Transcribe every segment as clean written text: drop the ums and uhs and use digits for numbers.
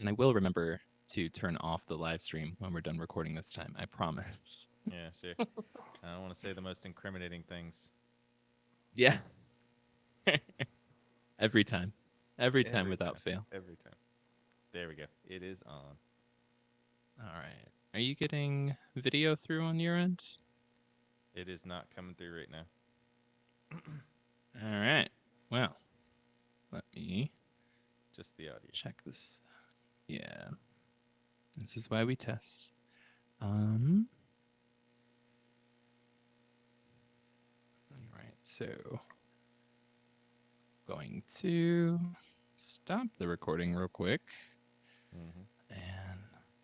And I will remember to turn off the live stream when we're done recording this time. I promise. Yeah, sure. I don't want to say the most incriminating things. Yeah. Every time. Every time Every without time. fail. Every time. There we go. It is on. All right. Are you getting video through on your end? It is not coming through right now. All right. Well, let me Just the audio. check this. Yeah. This is why we test. All right. So going to stop the recording real quick and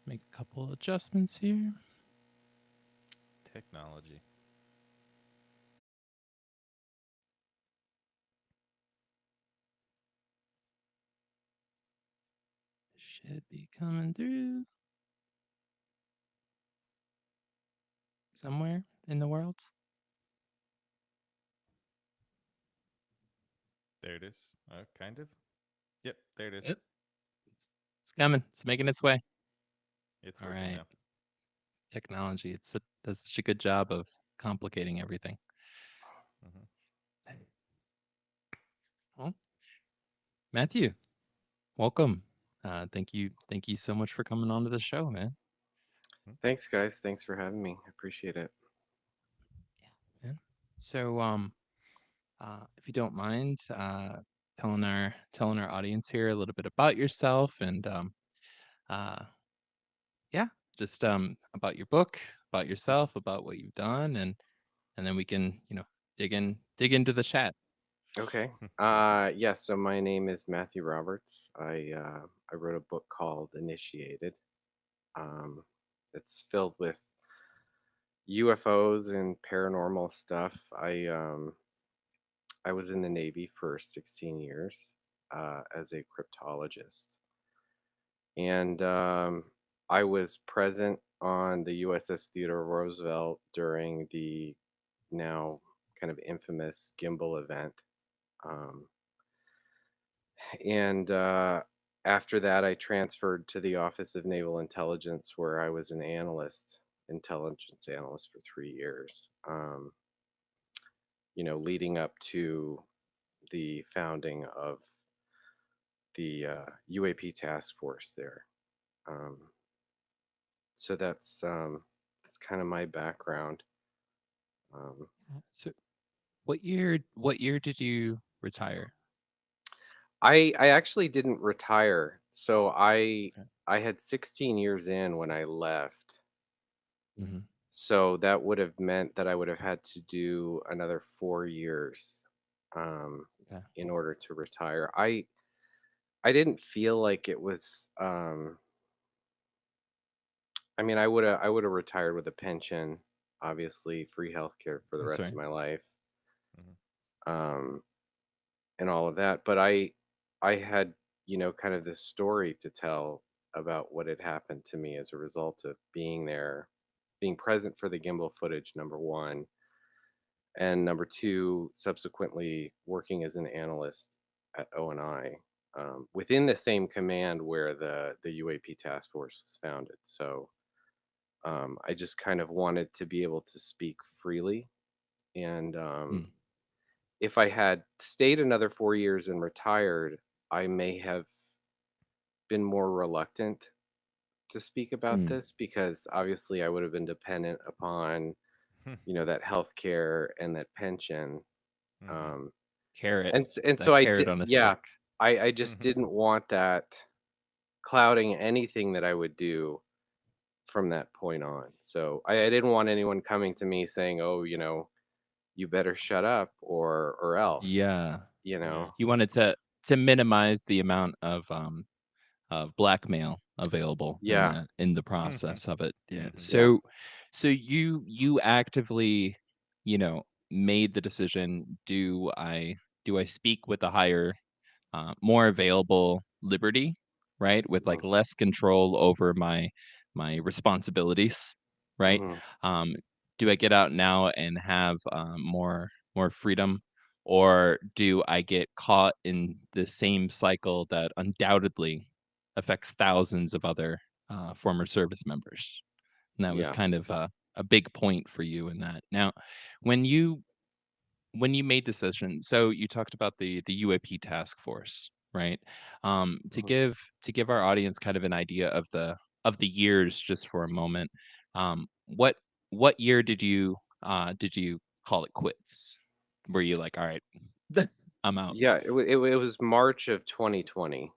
make a couple adjustments here. Technology. Should be coming through somewhere in the world. There it is. Kind of. Yep, there it is. Yep. It's coming. It's making its way. It's All working right. now. Technology. Does such a good job of complicating everything. Well, Matthew, welcome. Thank you so much for coming on to the show, man. Thanks, guys. Thanks for having me. I appreciate it. Yeah. So, if you don't mind, telling our audience here a little bit about yourself and uh, yeah, just about your book, about yourself, about what you've done, and then we can dig into the chat. Okay. Yeah. So my name is Matthew Roberts. I wrote a book called Initiated. Um, it's filled with UFOs and paranormal stuff. I was in the Navy for 16 years as a cryptologist, and I was present on the USS Theodore Roosevelt during the now kind of infamous Gimbal event. Um, and after that, I transferred to the Office of Naval Intelligence, where I was an intelligence analyst for 3 years. Leading up to the founding of the UAP task force there. Um, so that's kind of my background. Um, So, what year did you retire? I actually didn't retire, so I Okay. I had 16 years in when I left. Mm-hmm. So that would have meant that I would have had to do another 4 years um, Okay. in order to retire. I didn't feel like it was. I mean, I would have retired with a pension, obviously free healthcare for the That's rest right. of my life, Mm-hmm. um, and all of that. But I had kind of this story to tell about what had happened to me as a result of being there, being present for the gimbal footage. Number one, and number two, subsequently working as an analyst at ONI within the same command where the UAP task force was founded. So I just kind of wanted to be able to speak freely. And Mm. if I had stayed another 4 years and retired, I may have been more reluctant to speak about Mm. this because obviously I would have been dependent upon that health care and that pension. Mm-hmm. Um, Carrot. and so That I carrot did, on a yeah. stick. I just didn't want that clouding anything that I would do from that point on. So I didn't want anyone coming to me saying, "Oh, you better shut up or else." Yeah. You Yeah. know. You wanted to minimize the amount of blackmail available Yeah. in the process of it. Yeah. Mm-hmm. Yeah. So you actively, made the decision, do I speak with a higher more available liberty, right? With Mhm. like less control over my responsibilities, right? Mhm. Um, do I get out now and have more freedom, or do I get caught in the same cycle that undoubtedly affects thousands of other former service members. And that was Yeah. kind of a big point for you in that. Now, when you made decision, so you talked about the UAP task force, right? To Mhm. give our audience kind of an idea of the years, just for a moment. What year did you call it quits? Were you like, all right, I'm out? Yeah, it was March of 2020.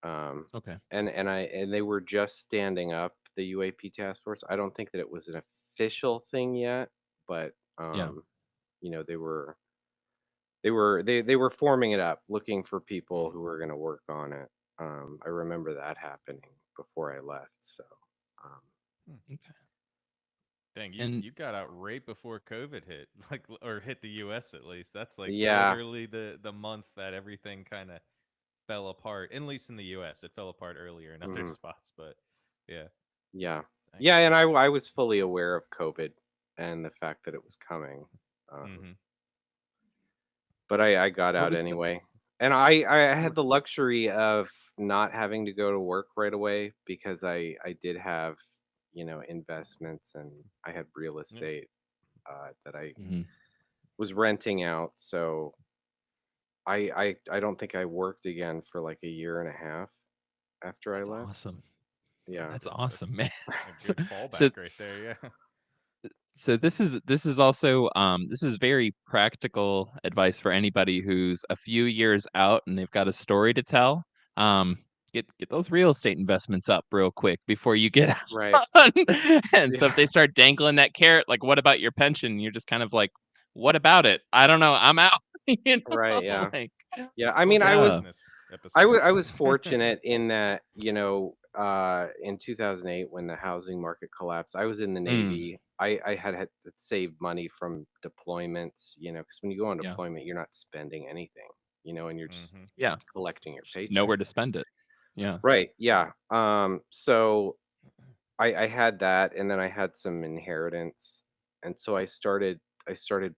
Okay. And they were just standing up the UAP task force. I don't think that it was an official thing yet, but Yeah. they were forming it up, looking for people who were going to work on it. I remember that happening before I left. So, um, Hmm. Okay. Dang, you And you got out right before COVID hit, like or hit the U.S. at least. That's like yeah, literally the month that everything kind of fell apart. At least in the U.S., it fell apart earlier in other mhm, spots, but yeah, yeah, dang. yeah. And I was fully aware of COVID and the fact that it was coming. Um, Mm-hmm. But I got what out was the anyway. And I had what, the luxury of not having to go to work right away because I did have, investments, and I had real Yeah. estate, that I mhm. was renting out. So I don't think I worked again for like a year and a half after I That's left. awesome. Yeah. That's Good. awesome, That's man. a so, good so fallback right there. Yeah. this is also this is very practical advice for anybody who's a few years out and they've got a story to tell. Um, get those real estate investments up real quick before you get Right. out. And so if Yeah. they start dangling that carrot, like what about your pension? You're just kind of like, what about it? I don't know. I'm out. you Right. know, Yeah. like Yeah. I It's mean, also a I yeah. was business I episode. wa I was fortunate in that, in 2008 when the housing market collapsed, I was in the Mm, Navy. I had saved money from deployments, because when you go on yeah. deployment, you're not spending anything, and you're just Mm-hmm. Yeah. collecting your Just paycheck. nowhere to spend it. Yeah. Right. Yeah. So I had that, and then I had some inheritance, and so I started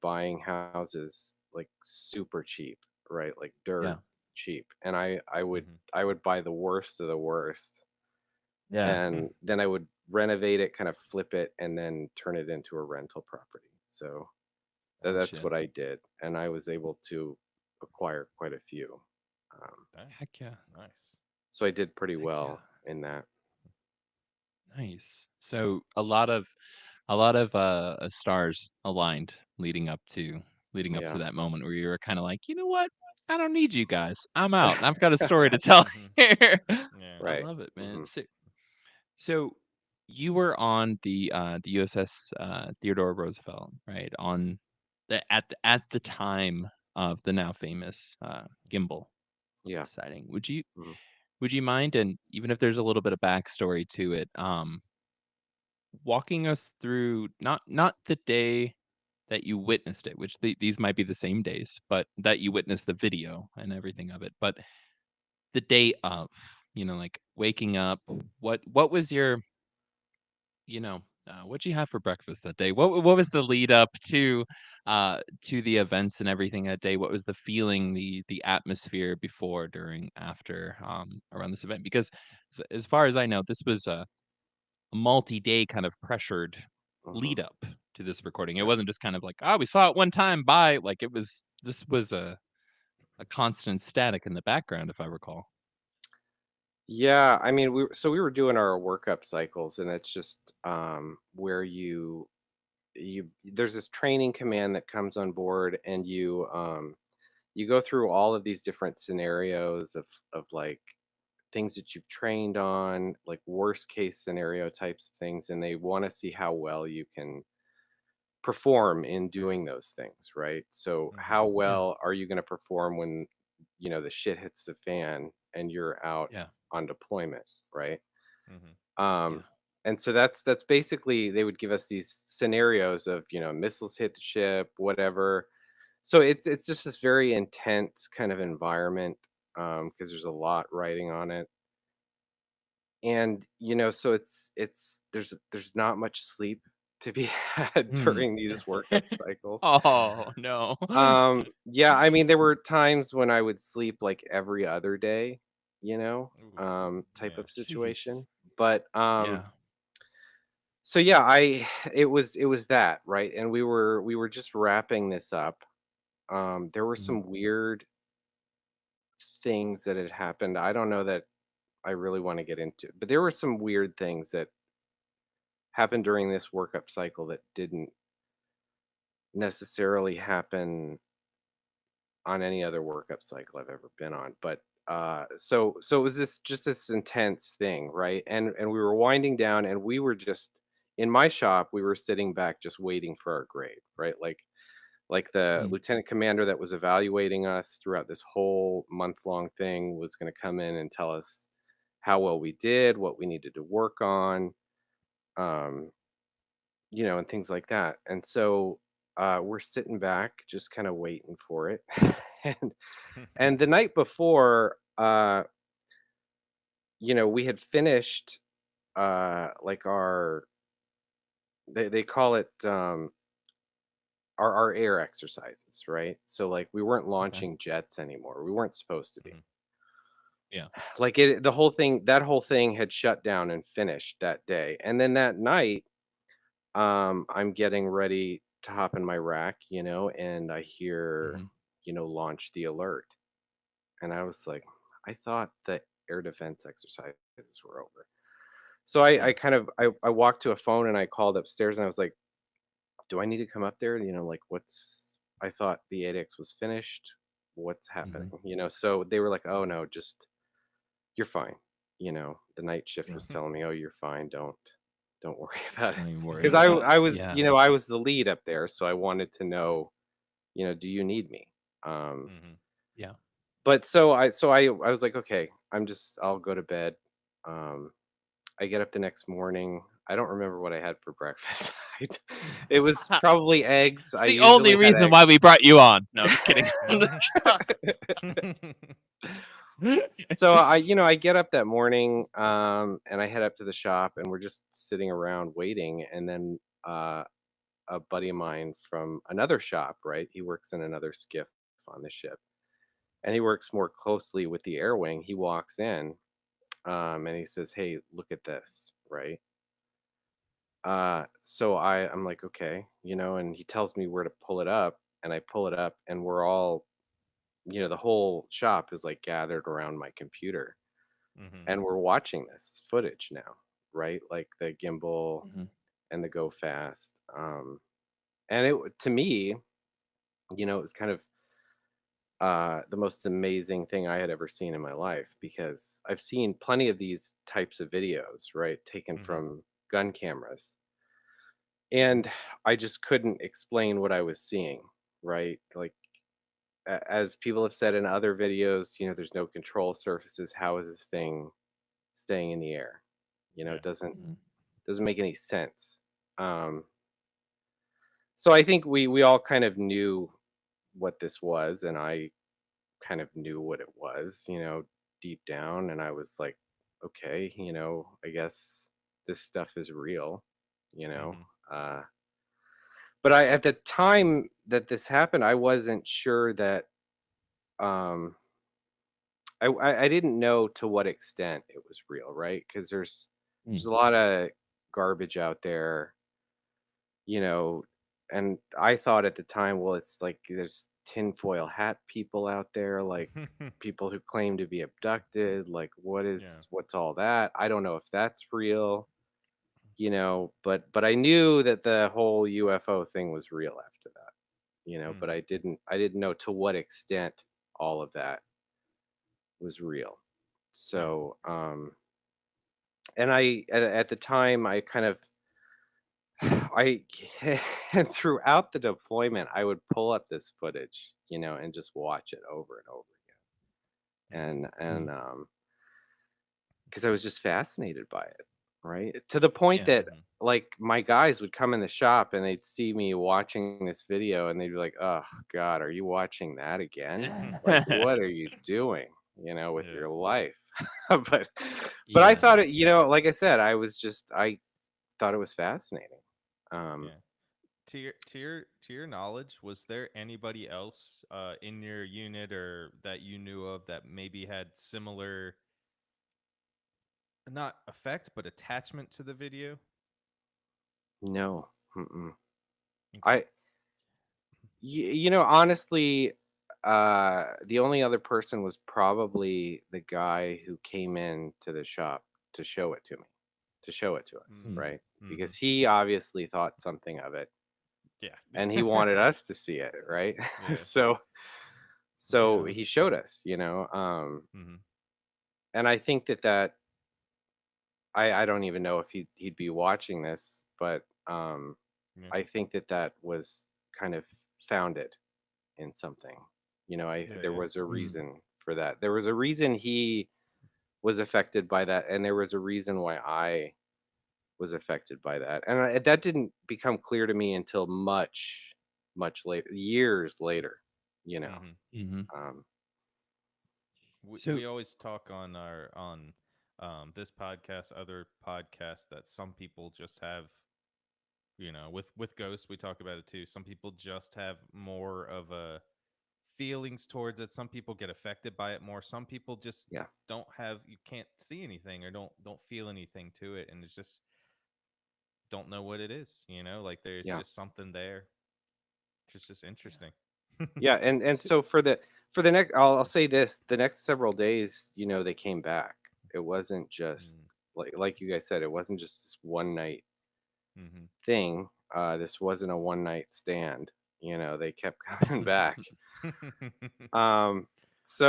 buying houses like super cheap, right? Like dirt Yeah. cheap. And I would Mm-hmm. I would buy the worst of the worst, Yeah. and then I would renovate it, kind of flip it, and then turn it into a rental property. So that's Gotcha. what I did, and I was able to acquire quite a few. Um, Dang. Heck yeah. Nice. so I did pretty Heck yeah. well in that. Nice. So a lot of stars aligned leading up to Yeah. that moment where you were kind of like, you know what? I don't need you guys. I'm out, and I've got a story to tell Mm-hmm. here. Yeah. I Right. love it, man. Hmm. So you were on the USS Theodore Roosevelt, right? On at the time of the now famous Gimbal Yeah. sighting. Hmm. Would you mind, and even if there's a little bit of backstory to it, walking us through not the day that you witnessed it, which these might be the same days, but that you witnessed the video and everything of it, but the day of, like waking up, what was your, what'd you have for breakfast that day? What was the lead up to the events and everything that day? What was the feeling, the atmosphere before, during, after, around this event? Because as far as I know, this was a multi-day kind of pressured Hmm. lead up to this recording. It Right. wasn't just kind of like, oh, we saw it one time, bye. Like this was a constant static in the background, if I recall. Yeah, I mean, we were doing our workup cycles, and it's just where there's this training command that comes on board, and you go through all of these different scenarios of like things that you've trained on, like worst case scenario types of things, and they want to see how well you can perform in doing those things, right? So Mm-hmm. how Yeah, well are you going to perform when the shit hits the fan and you're out yeah, on deployment, right? Mm-hmm. Um, yeah, and so that's basically, they would give us these scenarios of, missiles hit the ship, whatever. So it's just this very intense kind of environment, because there's a lot riding on it. And so there's not much sleep to be had mm. during these workup cycles. Oh no. Yeah, I mean, there were times when I would sleep like every other day. Oof. type Yeah. of situation. Jeez. But Yeah. so yeah, I it was that, right? And we were just wrapping this up. There were Mhm. some weird things that had happened. I don't know that I really want to get into, but there were some weird things that happened during this workup cycle that didn't necessarily happen on any other workup cycle I've ever been on. But so it was this intense thing, right? And we were winding down, and we were just in my shop. We were sitting back, just waiting for our grade, right? Like the Mm. lieutenant commander that was evaluating us throughout this whole month-long thing was going to come in and tell us how well we did, what we needed to work on, um, and things like that. And so we're sitting back, just kind of waiting for it. and and the night before, we had finished like they call it our air exercises, right? So like we weren't Okay. launching jets anymore. We weren't supposed to be. Mhm. Yeah. Like that whole thing had shut down and finished that day. And then that night, I'm getting ready to hop in my rack, and I hear, Mhm. launch the alert. And I was like, I thought the air defense exercises were over. So I Yeah. kind of I walked to a phone and I called upstairs and I was like, do I need to come up there? Like what's I thought the 8X was finished. What's happening? Mhm. So they were like, oh Mhm. no, just you're fine. The night shift Yeah. was telling me, oh, you're fine. Don't worry about it. Don't even worry Because about I it. I was, Yeah. I was the lead up there, so I wanted to know, do you need me? Um, Mhm. Yeah. but so I was like, okay, I'll go to bed. Um, I get up the next morning. I don't remember what I had for breakfast. It was probably eggs. It's I the only usually had reason eggs. why we brought you on. No, I'm just kidding. I'm So I get up that morning, and I head up to the shop, and we're just sitting around waiting, and then a buddy of mine from another shop, right? He works in another skiff on the ship, and he works more closely with the air wing. He walks in, and he says, "Hey, look at this," right? So I'm like, okay, and he tells me where to pull it up, and I pull it up, and we're all, the whole shop is like gathered around my computer, Mhm. and we're watching this footage now, right? Like the gimbal Mhm. and the go fast. And to me, it was kind of the most amazing thing I had ever seen in my life, because I've seen plenty of these types of videos, right, taken Mhm. from gun cameras, and I just couldn't explain what I was seeing, right? Like as people have said in other videos, there's no control surfaces. How is this thing staying in the air? Yeah. It Mhm. doesn't make any sense. Um, so I think we all kind of knew what this was, and I kind of knew what it was, deep down, and I was like, okay, I guess this stuff is real, you know. Mhm. Uh, but I at the time that this happened, I wasn't sure that um I didn't know to what extent it was real, right? Because there's Mm. a lot of garbage out there, you know, and I thought at the time, well, it's like there's tinfoil hat people out there, like people who claim to be abducted. Like, Yeah. what's all that? I don't know if that's real, but I knew that the whole UFO thing was real after that, but Mhm. I didn't know to what extent all of that was real. Yeah. So, and at the time, I kind of I and throughout the deployment, I would pull up this footage, and just watch it over and over Mhm. again. And Mm. because I was just fascinated by it, right? To the point Yeah. that Mhm. like my guys would come in the shop and they'd see me watching this video and they'd be like, "Oh God, are you watching that again? Like, what are you doing, with Yeah. your life?" but but I Yeah. thought it, like I said, I thought it was fascinating. Um, Yeah. To your knowledge, was there anybody else in your unit or that you knew of that maybe had similar not effect, but attachment to the video? No. Mm-mm. Okay. I you know, honestly, the only other person was probably the guy who came in to the shop to show it to me, to show it to us, Mm. right? Mm-hmm. Because he obviously thought something of it Yeah. and he wanted us to see it, right? Yeah. So Yeah. he showed us, Mm-hmm. and I think that I don't even know if he'd be watching this, but Yeah. I think that was kind of founded in something. Yeah. There Yeah. was a Mm. reason for that. There was a reason he was affected by that, and there was a reason why I was affected by that. And that didn't become clear to me until much, much later, years later. You know, Mm-hmm. Mhm. um, We So always talk on our on this podcast, other podcasts, that some people just have, with ghosts, we talk about it too. Some people just have more of a feelings towards it. Some people get affected by it more. Some people just yeah, don't have, you can't see anything or don't feel anything to it, and it's just don't know what it is. Like there's yeah, just something there. It's just interesting. yeah. And so so for the next, I'll say this: the next several days, they came back. It wasn't just Mm, like you guys said. It wasn't just this one night mm-hmm. thing. This wasn't a one night stand. They kept coming back. Um,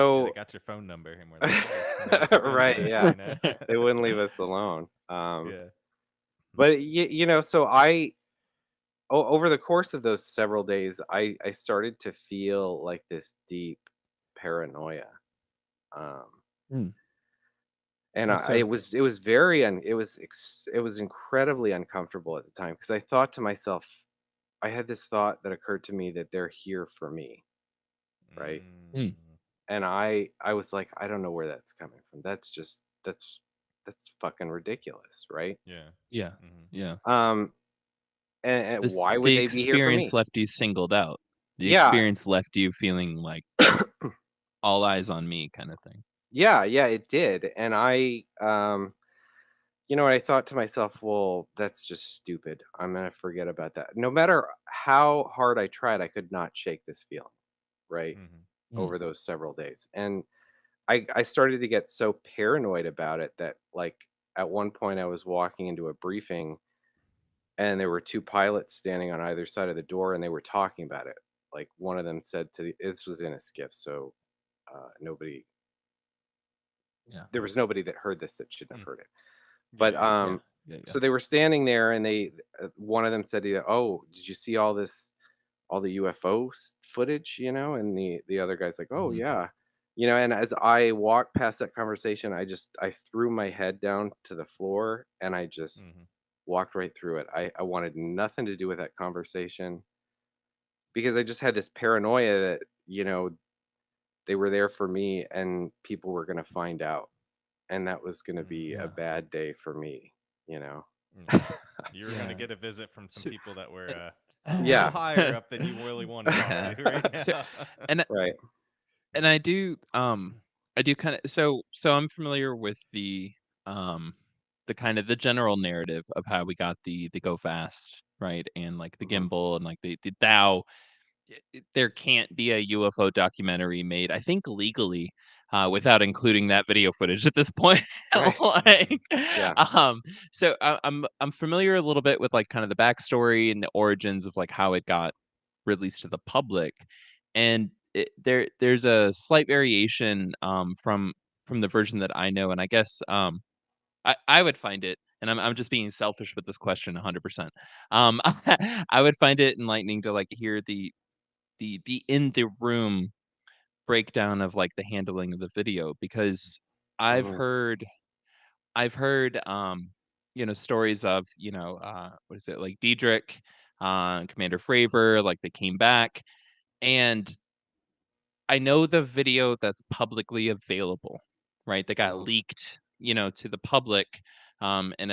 Yeah, they so got your phone number and we're like, hey, we know what you're right, into, yeah, they wouldn't leave us alone. Yeah. But so over the course of those several days, I started to feel like this deep paranoia. Um, Mm. and So it was very it was incredibly uncomfortable at the time because I thought to myself, I had this thought that occurred to me that they're here for me, right? mm. Mm, And I was like, I don't know where that's coming from. That's fucking ridiculous, right? yeah. Yeah. Mm-hmm. Yeah. Um, and This why would the they be here for experience me? left you singled out. The Yeah, experience left you feeling like all eyes on me kind of thing. yeah, yeah, it did. And I thought to myself, well, that's just stupid. I'm gonna forget about that. No matter how hard I tried, I could not shake this feeling, right? Mm-hmm. Mm. Over those several days. And I started to get so paranoid about it that like at one point I was walking into a briefing and there were two pilots standing on either side of the door and they were talking about it. Like one of them said this was in a skiff, so nobody Yeah. there was nobody that heard this that shouldn't have Mm. heard it. Yeah, But yeah. Yeah. Yeah. Yeah. so they were standing there and one of them said, "Oh, did you see all the UFO footage?" And the other guy's like, "Oh Mhm. yeah." And as I walked past that conversation, I threw my head down to the floor and I just Mm-hmm. walked right through it. I wanted nothing to do with that conversation because I just had this paranoia that, they were there for me and people were going to find out and that was going to be Mm-hmm. a Yeah. bad day for me, you know. Yeah. You were gonna Yeah. get a visit from some So people that were a little Yeah, higher up than you really want to talk yeah. to right So now. and right. and I do kind of so I'm familiar with um the kind of the general narrative of how we got the go fast, right? And like the Mhm. gimbal and like the Dow. There can't be a UFO documentary made, I think legally, without including that video footage at this point. Right. Mm-hmm. Like, Yeah. um, so I'm familiar a little bit with like kind of the backstory and the origins of like how it got released to the public, and there's a slight variation from the version that I know, and I guess I would find it, and I'm just being selfish with this question 100%. I would find it enlightening to like hear the in the room breakdown of like the handling of the video because I've Mhm. heard I've heard stories of what is it like Diedrich, Commander Fravor, like they came back, and I know the video that's publicly available, right? That got Mhm. leaked, to the public, in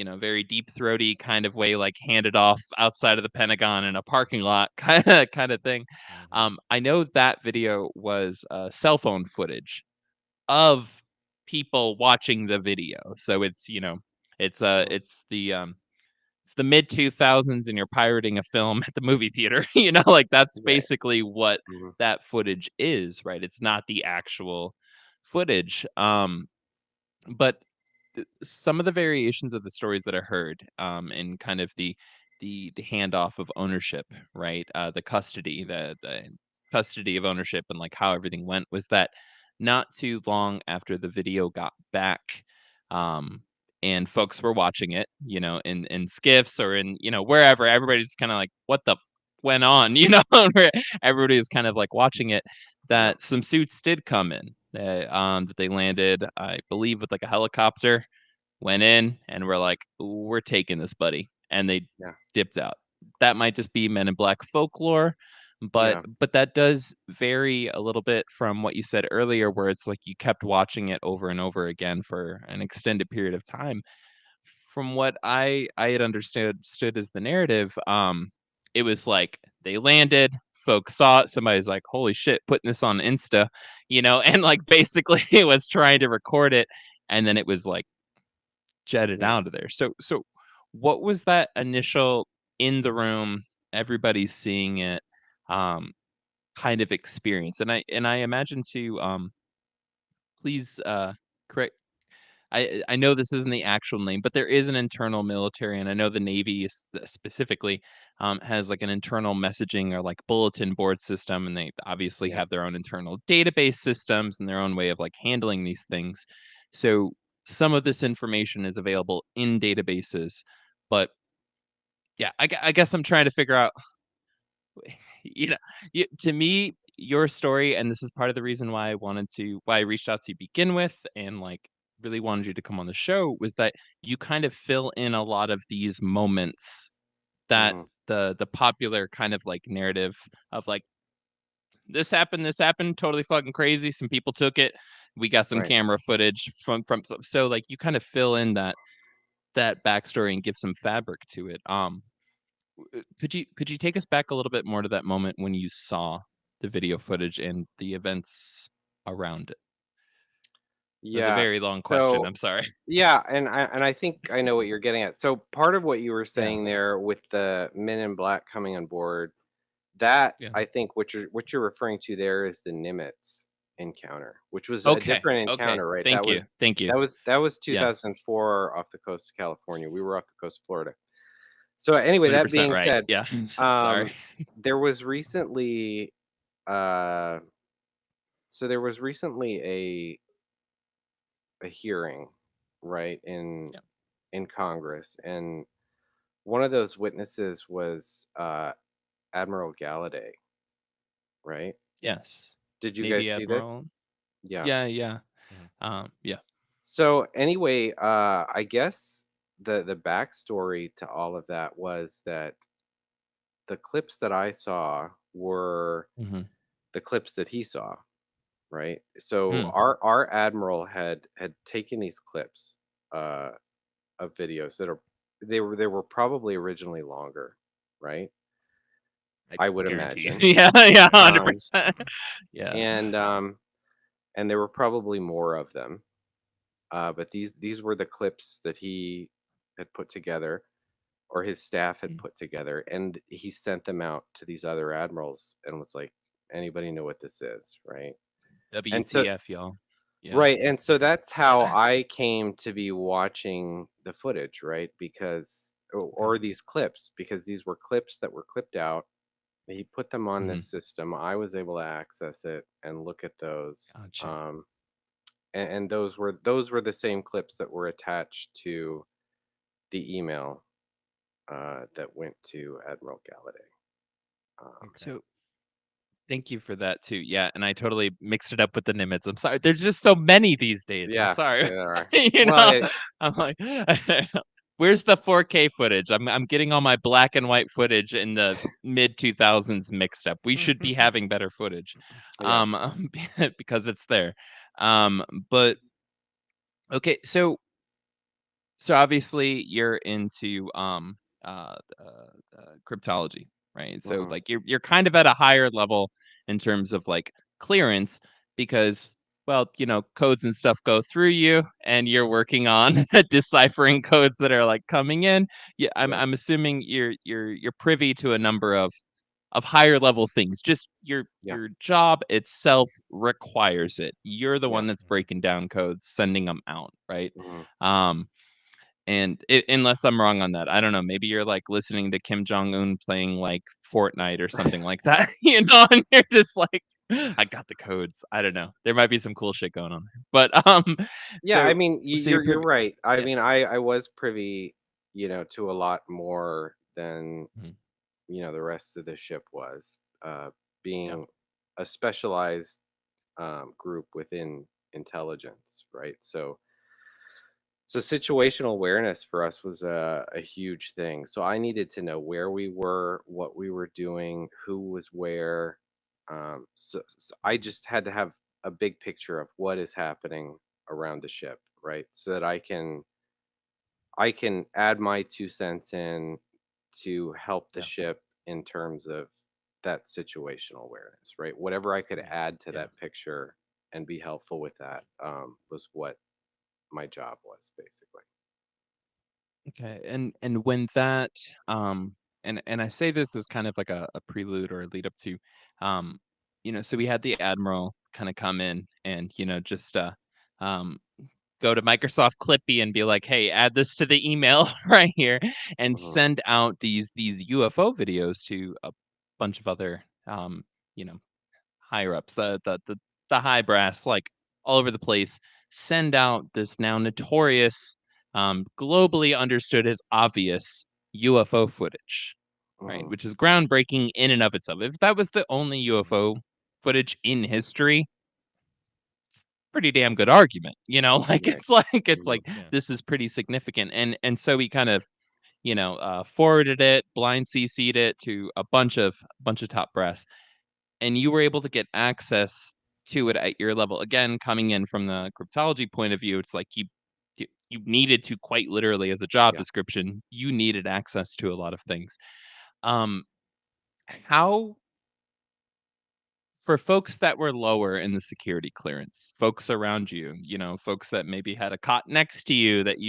a very deep throaty kind of way, like handed off outside of the Pentagon in a parking lot, kind of thing. Mm-hmm. I know that video was cell phone footage of people watching the video. So it's, Mhm. it's the mid 2000s and you're pirating a film at the movie theater. Like that's Right. basically what Mhm. that footage is, right? It's not the actual footage. But some of the variations of the stories that I heard, and kind of the handoff of ownership, right? The custody of ownership, and like how everything went, was that not too long after the video got back, um, and folks were watching it, in skiffs or in, wherever, everybody's kind of like, what the went on, where everybody is kind of like watching it, Yeah. that some suits did come in, that they landed, I believe, with like a helicopter, went in, and we're like, we're taking this, buddy. And they Yeah. dipped out. That might just be Men in Black folklore, but Yeah. that does vary a little bit from what you said earlier, where it's like you kept watching it over and over again for an extended period of time. From what I had understood as the narrative, it was like they landed, folks saw it, somebody's like, holy shit, putting this on Insta, and like basically it was trying to record it, and then it was like jetted Yeah. out of there. So what was that initial, in the room, everybody's seeing it, um kind of experience? And I imagine too, please, correct, I know this isn't the actual name, but there is an internal military, and I know the Navy specifically, has like an internal messaging or like bulletin board system, and they obviously Yeah. have their own internal database systems and their own way of like handling these things. So some of this information is available in databases, but yeah, I guess I'm trying to figure out, you know, to me, your story, and this is part of the reason why I reached out to you begin with, and like really wanted you to come on the show, was that you kind of fill in a lot of these moments that Mhm. the popular kind of like narrative of like, this happened, totally fucking crazy. Some people took it. We got some Right. camera footage from so like you kind of fill in that backstory and give some fabric to it. Could you take us back a little bit more to that moment when you saw the video footage and the events around it? It was a Yeah. very long question. So I'm sorry. yeah, and I think I know what you're getting at. So part of what you were Yeah. saying there with the Men in Black coming on board, that Yeah. I think what you're referring to there is the Nimitz encounter, which was a Okay. different Okay. encounter, right? That Thank you. was Thank you. that was Yeah. 2004 off the coast of California. We were off the coast of Florida. So anyway, that 100% being right. said, Yeah. Sorry. um, there was recently uh, there was recently a hearing, right, Yeah. in Congress, and one of those witnesses was Admiral Galladay, right? Yes. Did you guys Navy see this? Admiral. Yeah. Yeah. Yeah. Mhm. Yeah. So anyway, I guess the backstory to all of that was that the clips that I saw were Hmm. the clips that he saw, right? So Hmm. our admiral had taken these clips uh, of videos that are they were probably originally longer, right? I I would guarantee you. imagine, Yeah. Yeah. um, 100%. Yeah. and and there were probably more of them. But these were the clips that he had put together, or his staff had Mm. put together, and he sent them out to these other admirals and was like, "Anybody know what this is?" Right? And so WTF, y'all. Yeah. right, and so that's how I came to be watching the footage, right? Because Okay. or these clips, because these were clips that were clipped out. He put them on Hmm. this system. I was able to access it and look at those. Gotcha. And those were the same clips that were attached to the email that went to Admiral Galladay. Okay. So thank you for that too. Yeah, and I totally mixed it up with the Nimitz. I'm sorry. There's just so many these days. I'm Yeah, sorry. there are. you Well, know, I'm like, where's the 4K footage? I'm getting all my black and white footage in the mid 2000s mixed up. We should be having better footage, yeah. because it's there. But okay, so obviously you're into cryptology, right? So Mhm. like you're kind of at a higher level in terms of like clearance, because well, codes and stuff go through you, and you're working on deciphering codes that are like coming in. Yeah, I'm Yeah. I'm assuming you're privy to a number of higher level things. Just Yeah. your job itself requires it. You're the Yeah. one that's Mhm. breaking down codes, sending them out, right? Mhm. Um, and unless I'm wrong on that, I don't know. Maybe you're like listening to Kim Jong Un playing like Fortnite or something like that, and you're just like, I got the codes. I don't know. There might be some cool shit going on there, but Yeah, I so mean, you're you're privy. right. I Yeah. mean, I was privy, to a lot more than, Mhm. the rest of the ship was, Yeah. being a specialized group within intelligence, right? So situational awareness for us was a huge thing. So I needed to know where we were, what we were doing, who was where. So I Mhm. just had to have a big picture of what is happening around the ship, right? So that I can add my 2 cents in to help the Yeah. ship in terms of that situational awareness, right? Whatever I could Yeah. add to Yeah. that picture and be helpful with that was what my job was basically. Okay. And when that and I say this as kind of like a prelude or a lead up to so we had the admiral kind of come in and just um go to Microsoft Clippy and be like, "Hey, add this to the email right here," and Hmm. send out these UFO videos to a bunch of other you know higher ups, the high brass, like all over the place. Send out this now notorious, globally understood as obvious UFO footage, right? Hmm. Which is groundbreaking in and of itself. If that was the only Mhm. UFO footage in history, pretty damn good argument, like Right. it's like Hmm. Yeah. this is pretty significant, and so we kind of forwarded it, blind CC'd it to a bunch of top brass, and you were able to get access to it at your level. Again, coming in from the cryptology point of view, it's like you needed to, quite literally, as a job Yeah. description, you needed access to a lot of things. Um, how for folks that were lower in the security clearance, folks around you, folks that maybe had a cot next to you that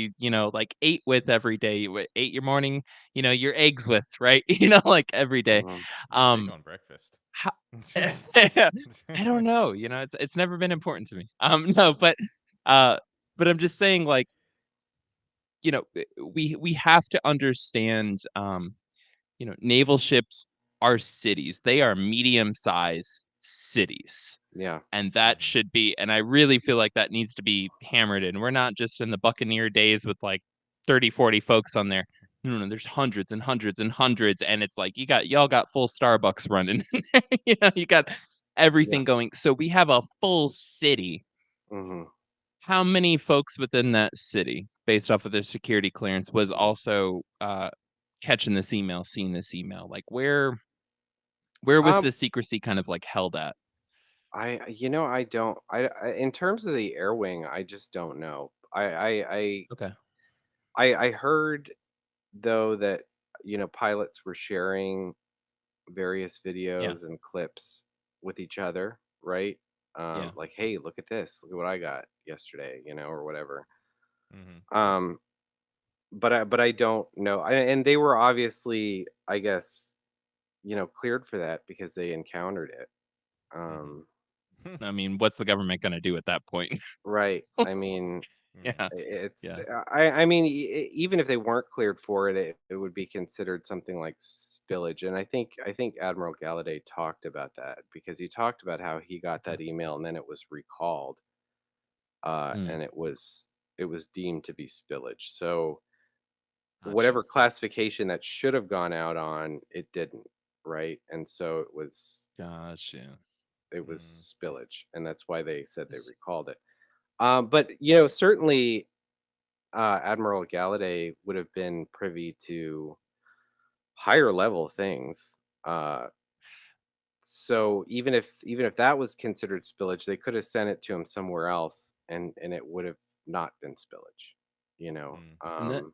like ate with every day, ate your morning, your eggs with, right? Like every day. Hmm. You're big Um, on breakfast. how, I don't know, it's never been important to me. No, uh, but I'm just saying, like, we have to understand, naval ships are cities. They are medium-sized cities. Yeah. And that Mhm. should be, and I really feel like that needs to be hammered in. We're not just in the Buccaneer days with like 30, 40 folks on there. No, no, there's hundreds and hundreds and hundreds. And it's like y'all got full Starbucks running. You got Yeah. everything going. So we have a full city. Hmm. How many folks within that city, based off of their security clearance, was also catching this email, seeing this email? Like where was Um, the secrecy kind of like held at? I don't. In terms of the air wing, I just don't know. Okay. I heard though that pilots were sharing various Yeah. videos and clips with each other, right? Yeah. Like, hey, look at this. Look at what I got yesterday, or whatever. Mhm. Um, but I don't know. And they were obviously, I guess, cleared for that because they encountered it. Mhm. Um, I mean, what's the government gonna do at that point? right. I mean, Yeah. Yeah, it's yeah, I mean, even if they weren't cleared for it, it would be considered something like spillage. And I think Admiral Galladay talked about that because he talked about how he got okay. that email and then it was recalled, Mm, and it was deemed to be spillage. So gotcha, whatever classification that should have gone out on, it didn't, right? And so gotcha. it was Mm. spillage, and that's why they said they S recalled it. But certainly Admiral Galladay would have been privy to higher level things. Uh, so even if that was considered spillage, they could have sent it to him somewhere else, and it would have not been spillage. You know, Mm. and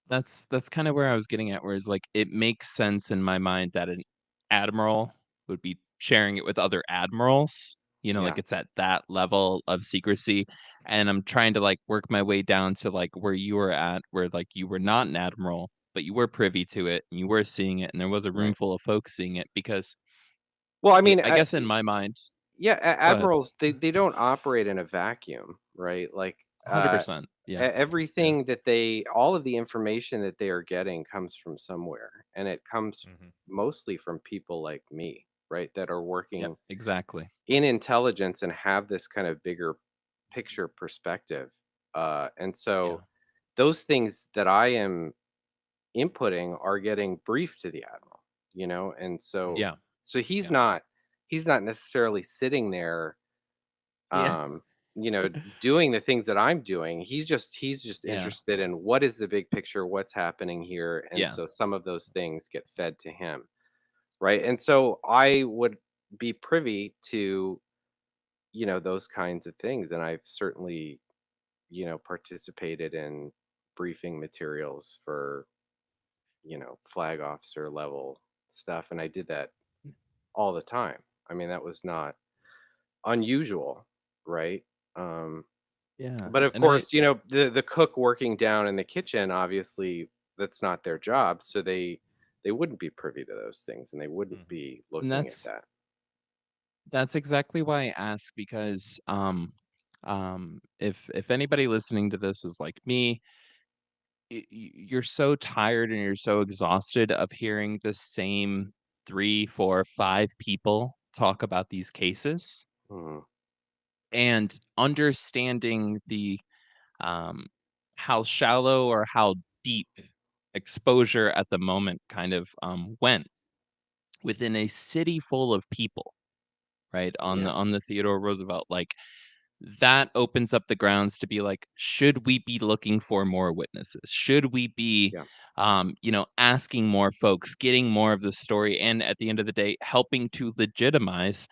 that's kinda where I was getting at, whereas, like, it makes sense in my mind that an admiral would be sharing it with other admirals, Yeah. Like it's at that level of secrecy. And I'm trying to like work my way down to like where you were at, where like you were not an admiral, but you were privy to it and you were seeing it, and there was a room Right. full of folks seeing it because Well, I mean, I guess in my mind, yeah, go ahead. admirals, they don't operate in a vacuum, right? Like, 100%. Yeah. Yeah. everything that they all of the information that they are getting comes from somewhere, and it comes Hmm. mostly from people like me, right, that are Yep. working Exactly. in intelligence and have this kind of bigger picture perspective. And Yeah. so those things that I am inputting are getting briefed to the admiral, and so Yeah. he's Yeah. not necessarily sitting there, Yeah. um, you know, doing the things that I'm doing. He's just Yeah. interested in what is the big picture, what's happening here, and Yeah. so some of those things get fed to him, right? And so I would be privy to, those kinds of things, and I've certainly, participated in briefing materials for, flag officer level stuff, and I did that all the time. I mean, that was not unusual, right? Um, Yeah. but of And I course, the cook working down in the kitchen, obviously, that's not their job, so they wouldn't be privy to those things, and they wouldn't Hmm. be and looking at that's that. That's exactly why I ask because if anybody listening to this is like me, you're so tired and you're so exhausted of hearing the same 3, 4, 5 people talk about these cases Mhm. and understanding the um how shallow or how deep exposure at the moment kind of went within a city full of people, right, on Yeah, the Theodore Roosevelt, like that opens up the grounds to be like, should we be looking for more witnesses? Should we be, yeah, asking more folks, getting more of the story, and at the end of the day, helping to legitimize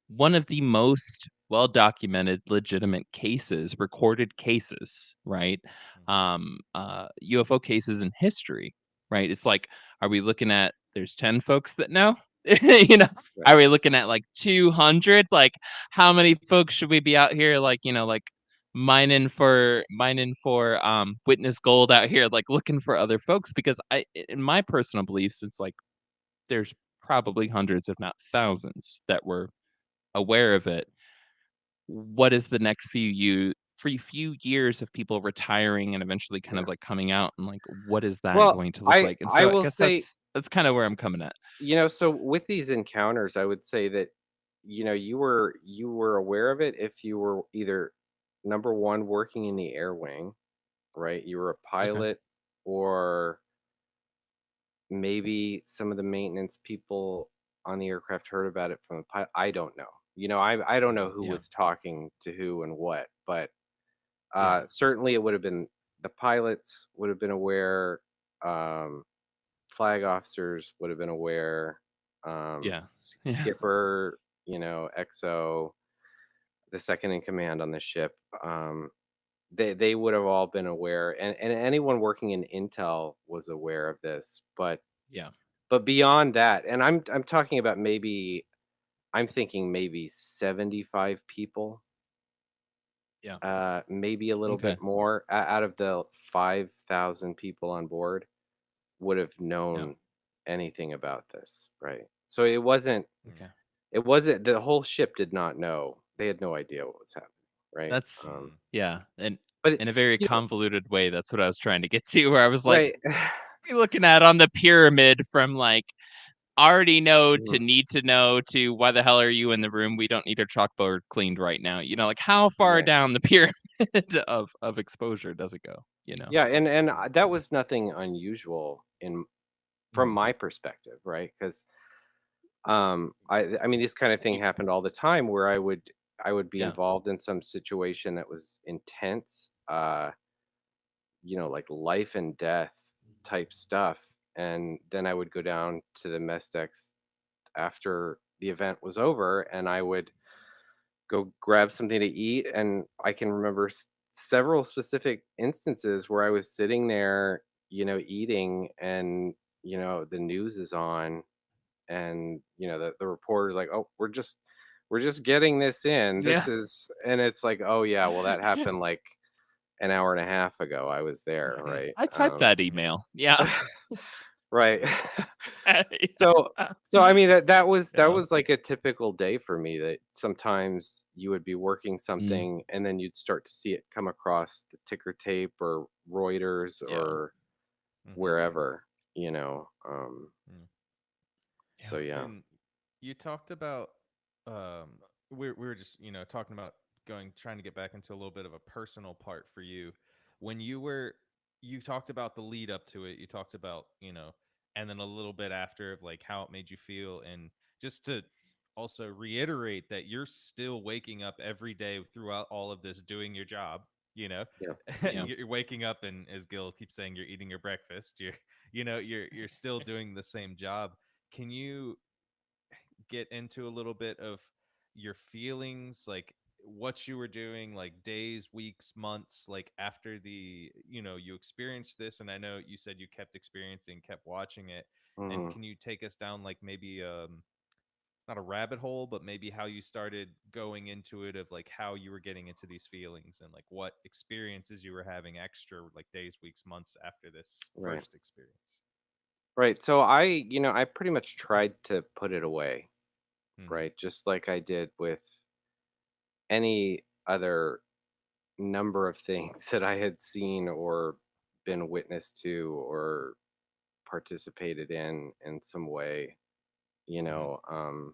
one of the most well documented, legitimate cases, recorded cases, right? Hmm. UFO cases in history, right? It's like, are we looking at there's 10 folks that know? you know, right. are we looking at like 200? Like, how many folks should we be out here like, like mining for witness gold out here, like looking for other folks? Because in my personal beliefs, it's like there's probably hundreds, if not thousands, that were aware of it. What is the next few years of people retiring and eventually kind Yeah. of like coming out, and like what is that Well, going to look I like? And I so I will guess say, that's kind of where I'm coming at. so with these encounters, I would say that, you were aware of it if you were either number one working in the air wing, right? You were a Okay. pilot, or maybe some of the maintenance people on the aircraft heard about it from the pilot. I don't know. I don't know who Yeah. was talking to who and what, but Yeah. certainly it would have been the pilots would have been aware. Um, Flag officers would have been aware. Yeah. Yeah. Skipper, XO, the second in command on the ship. They would have all been aware, and anyone working in intel was aware of this, Yeah. but beyond that, and I'm talking about I'm thinking maybe 75 people, Yeah. maybe a little Okay. bit more, out of the 5,000 people on board would have Yeah. known anything about this, right? So Okay. it wasn't the whole ship did not know. They had no idea what was happening, right? That's Hmm. yeah, and But in a very you know, convoluted way, that's what I was trying to get to, where I was like, right? you're looking at on the pyramid from like already know to Mhm. need to know to why the hell are you in the room? We don't need our chalkboard cleaned right now. Like how far Right. down the pyramid of exposure does it go? Yeah, and Hmm. that was nothing unusual in from Mhm. my perspective, right? Because I mean, this kind of thing You- happened all the time where I would be yeah, involved in some situation that was intense, like life and death type stuff, and then I would go down to the mess decks after the event was over, and I would go grab something to eat, and I can remember several specific instances where I was sitting there, eating, and the news is on, and the reporter's like, "Oh, we're just we're just getting this in. Yeah. This is, and it's like, oh yeah, well that happened like an hour and a half ago. I was there, right? I typed that email. Yeah. Right. Yeah. So I mean that Yeah. was like a typical day for me, that sometimes you would be working Mm, something and then you'd start to see it come across the ticker tape or Reuters yeah. or Mm-hmm. wherever, you know. So Yeah. yeah. And you talked about um we were just, talking about going trying to get back into a little bit of a personal part for you. When you talked about the lead up to it, you talked about, and then a little bit after of like how it made you feel, and just to also reiterate that you're still waking up every day throughout all of this doing your job, you know. Yeah. Yeah. You're waking up, and as Gil keeps saying, you're eating your breakfast. You're still doing the same job. Can you get into a little bit of your feelings, like what you were doing, like days, weeks, months, like after you experienced this? And I know you said you kept experiencing, kept watching it. And Mhm. can you take us down, like, maybe not a rabbit hole, but maybe how you started going into it, of like how you were getting into these feelings, and like what experiences you were having extra, like days, weeks, months after this Right. first experience? Right. So I pretty much tried to put it away, Mm-hmm. right? Just like I did with any other number of things that I had seen or been witness to or participated in some way, you Mm-hmm. know.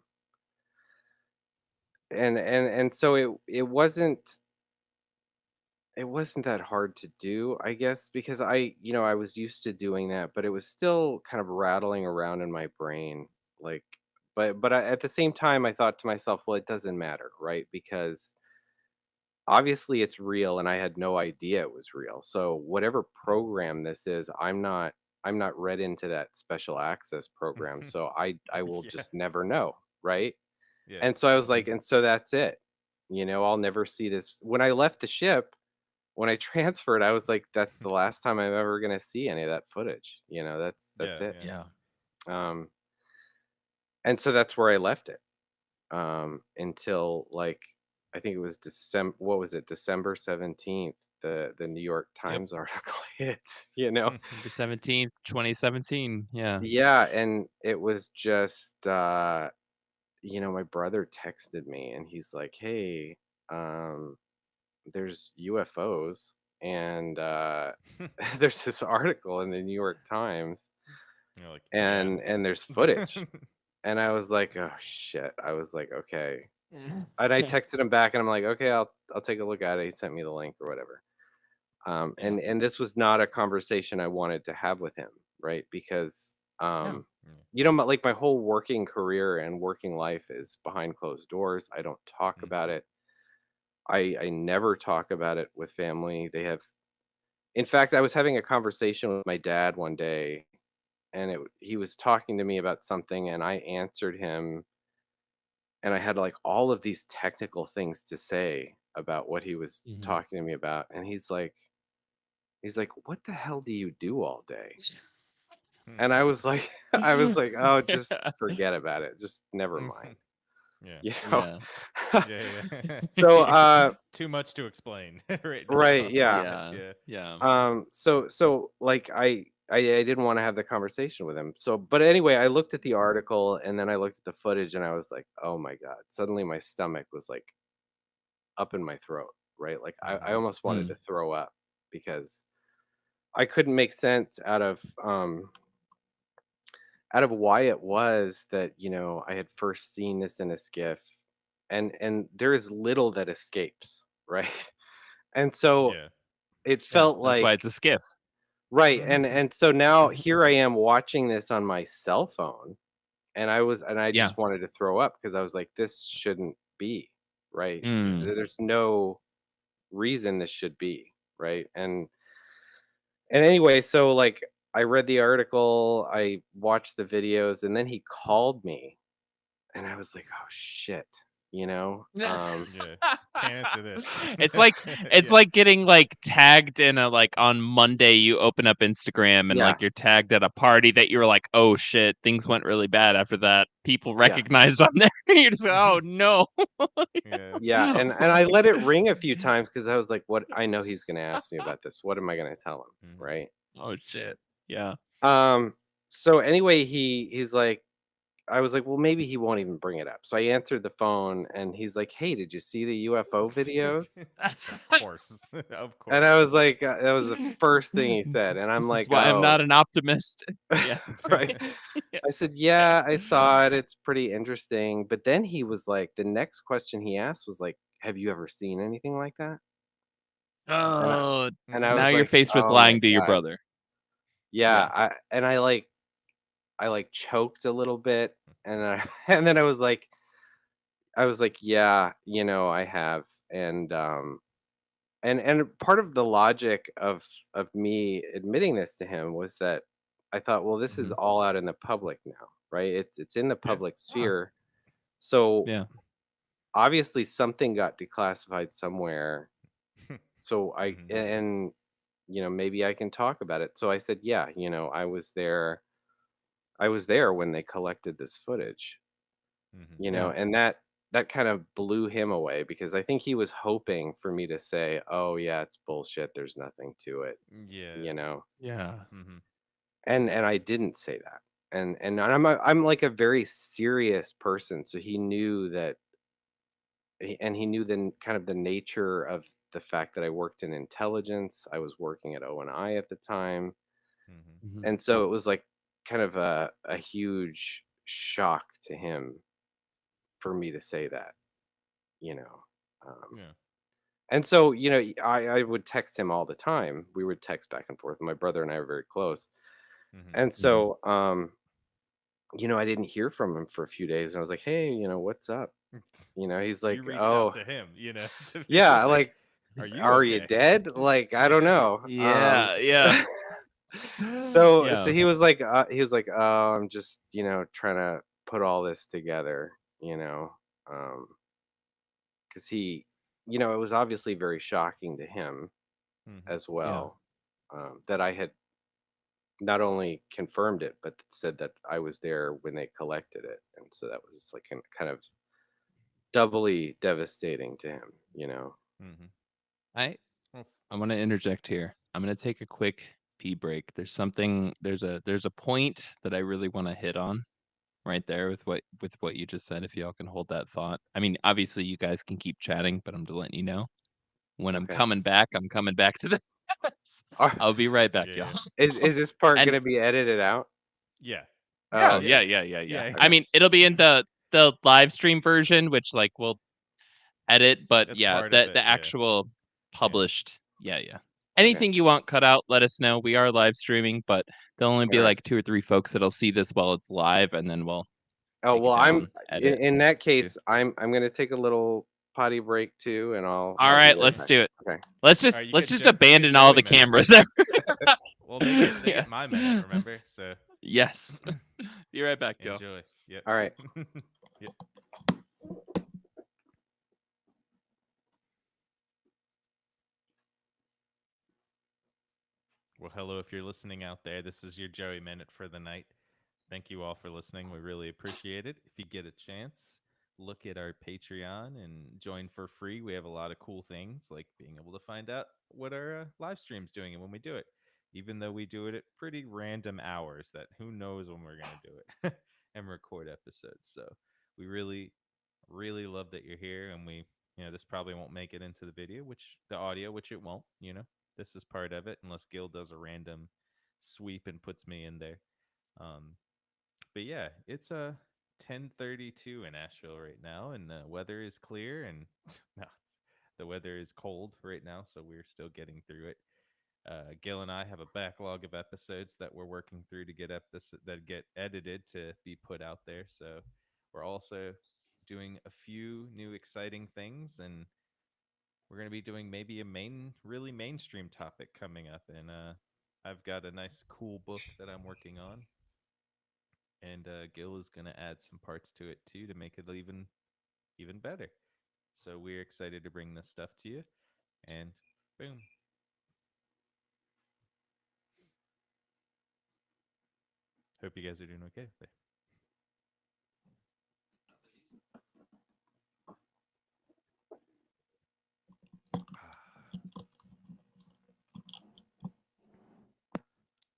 And so it wasn't that hard to do, I guess, because I was used to doing that, but it was still kind of rattling around in my brain, like, at the same time I thought to myself, well, it doesn't matter, right? Because obviously it's real and I had no idea it was real. So whatever program this is, I'm not read into that special access program. Mm-hmm. So I will Yeah. just never know, right? Yeah. And so I was Mm-hmm. like, and so that's it. I'll never see this. When I left the ship, when I transferred, I was like, that's the last time I'm ever gonna see any of that footage. That's Yeah. it. Yeah. Yeah. Um, and so that's where I left it. Until like I think it was December. What was it? December 17th. The New York Yep. Times article hit. December 17th, 2017. Yeah. Yeah, and it was just my brother texted me and he's like, "Hey, um, there's UFOs and there's this article in the New York Times You're like, yeah. and there's footage." And I was like, "Oh shit." I was like, "Okay." And I texted him back and I'm like, "Okay, I'll take a look at it." He sent me the link or whatever. Yeah. And this was not a conversation I wanted to have with him, right? Because No. Yeah. like my whole working career and working life is behind closed doors. I don't talk about Mm-hmm. it. I never talk about it with family. In fact, I was having a conversation with my dad one day, and he was talking to me about something, and I answered him, and I had like all of these technical things to say about what he was Mhm. talking to me about, and he's like, "What the hell do you do all day?" And I was like, I was like, "Oh, just forget about it. Just never mind." Yeah. You know? Yeah. Yeah. Yeah. So, Too much to explain right right, off the yeah. bat. Yeah. Yeah. Yeah. So like I didn't want to have the conversation with him. So, but anyway, I looked at the article and then I looked at the footage and I was like, "Oh my God." Suddenly my stomach was like up in my throat, right? Like I Mm-hmm. almost wanted to Mm. throw up because I couldn't make sense out of why it was that, I had first seen this in a skiff, and there is little that escapes, right? And so Yeah. it Yeah. felt That's why like it's a skiff. right, and so now here I am watching this on my cell phone, and I Yeah. just wanted to throw up because I was like, "This shouldn't be, right? Yeah. Mm. There's no reason this should be, right?" And anyway, so, like, I read the article, I watched the videos, and then he called me, and I was like, "Oh, shit." you know? Yeah. Can't answer this. It's like it's Yeah. like getting like tagged in a like on Monday you open up Instagram and Yeah, like you're tagged at a party that you were like, oh shit, things went really bad after that. People yeah, recognized on there. You're just like, oh no. Yeah. yeah, and I let it ring a few times because I was like, "What? I know he's gonna ask me about this. What am I gonna tell him?" Mhm. Right? Oh shit. Yeah. Um, so anyway, he's like, I was like, "Well, maybe he won't even bring it up." So I answered the phone, and he's like, "Hey, did you see the UFO videos?" Of course. Of And course. I was like, that was the first thing he said, and I'm This is like, why I'm "Oh." not an optimist. Yeah. Right? Yeah. I said, "Yeah, I saw it. It's pretty interesting." But then he was like, the next question he asked was like, "Have you ever seen anything like that?" And I Oh, and I Mhm. now was you're like, faced with "Oh my lying to your god." brother. Yeah, Yeah. I like choked a little bit, and I and then I was like, "Yeah, I have." And part of the logic of me admitting this to him was that I thought, well, this is Mhm. all out in the public now, right? It's in the Yeah. public Ah, sphere. So yeah. obviously something got declassified somewhere. So Mhm. maybe I can talk about it. So I said, yeah, I was there. I was there when they collected this footage, Mhm. Yeah. and that kind of blew him away because I think he was hoping for me to say, "Oh yeah, it's bullshit. There's nothing to it," Yeah. you know. Yeah. Mhm. And I didn't say that. And I'm like a very serious person, so he knew that, and he knew kind of the nature of the fact that I worked in intelligence. I was working at O&I at the time, Mhm. Mhm. and so it was like kind of a huge shock to him for me to say that, you know. Um, Yeah. and so I would text him all the time. We would text back and forth. My brother and I are very close, Mhm. and Mhm. so I didn't hear from him for a few days. And I was like, "Hey, what's up?" He's You like, reached out "Oh, to him, to be yeah, like, like, "Are you are you okay?" dead?" Like, I don't Yeah. know. Yeah, yeah. So Yeah. he was like, "Oh, I'm just, trying to put all this together, um, because it was obviously very shocking to him Mhm. as Yeah. well, that I had not only confirmed it, but said that I was there when they collected it, and so that was like kind of doubly devastating to him. Mhm. I Well, I want to interject here. I'm going to take a quick pee break. There's a point that I really want to hit on right there with what you just said if y'all can hold that thought. I mean, obviously you guys can keep chatting, but I'm just letting you know. When Okay. I'm coming back to this. Are I'll be right back, yeah, y'all. yeah. is this part And gonna be edited out? Yeah. Oh, yeah, Yeah. yeah, okay. yeah, yeah, yeah. Yeah. I Okay. mean, it'll be in the live stream version, which like we'll edit, but That's yeah, part of the it. Yeah. actual Yeah. published, yeah, yeah. Okay. Anything you want cut out, let us know. We are live streaming, but there'll only be Alright. like 2 or 3 folks that'll see this while it's live, and then we'll Oh, take it well, I'm down, in edit. in that Do case, I'm gonna take a little potty break too, and I'll be Alright, right let's back. do it. Okay. All right, Let's just you get abandon all Joey the minute. cameras. Well, they get my Yes. minute, remember? So Yes. Be right back, y'all. enjoy. Yep. Alright. Yep. Well, hello if you're listening out there. This is your Joey minute for the night. Thank you all for listening. We really appreciate it. If you get a chance, look at our Patreon and join for free. We have a lot of cool things like being able to find out what our live stream's doing and when we do it, even though we do it at pretty random hours that who knows when we're going to do it and record episodes. So we really, really love that you're here. And this probably won't make it into the video, the audio, which it won't. This is part of it unless Gil does a random sweep and puts me in there. Um, but yeah, it's 10:32 in Asheville right now, and the weather is clear, and no, the weather is cold right now, so we're still getting through it. Gil and I have a backlog of episodes that we're working through to get edited to be put out there. So we're also doing a few new exciting things, and we're going to be doing maybe a really mainstream topic coming up. And I've got a nice, cool book that I'm working on, and Gil is going to add some parts to it too to make it even even better. So we're excited to bring this stuff to you. And boom. Hope you guys are doing okay there.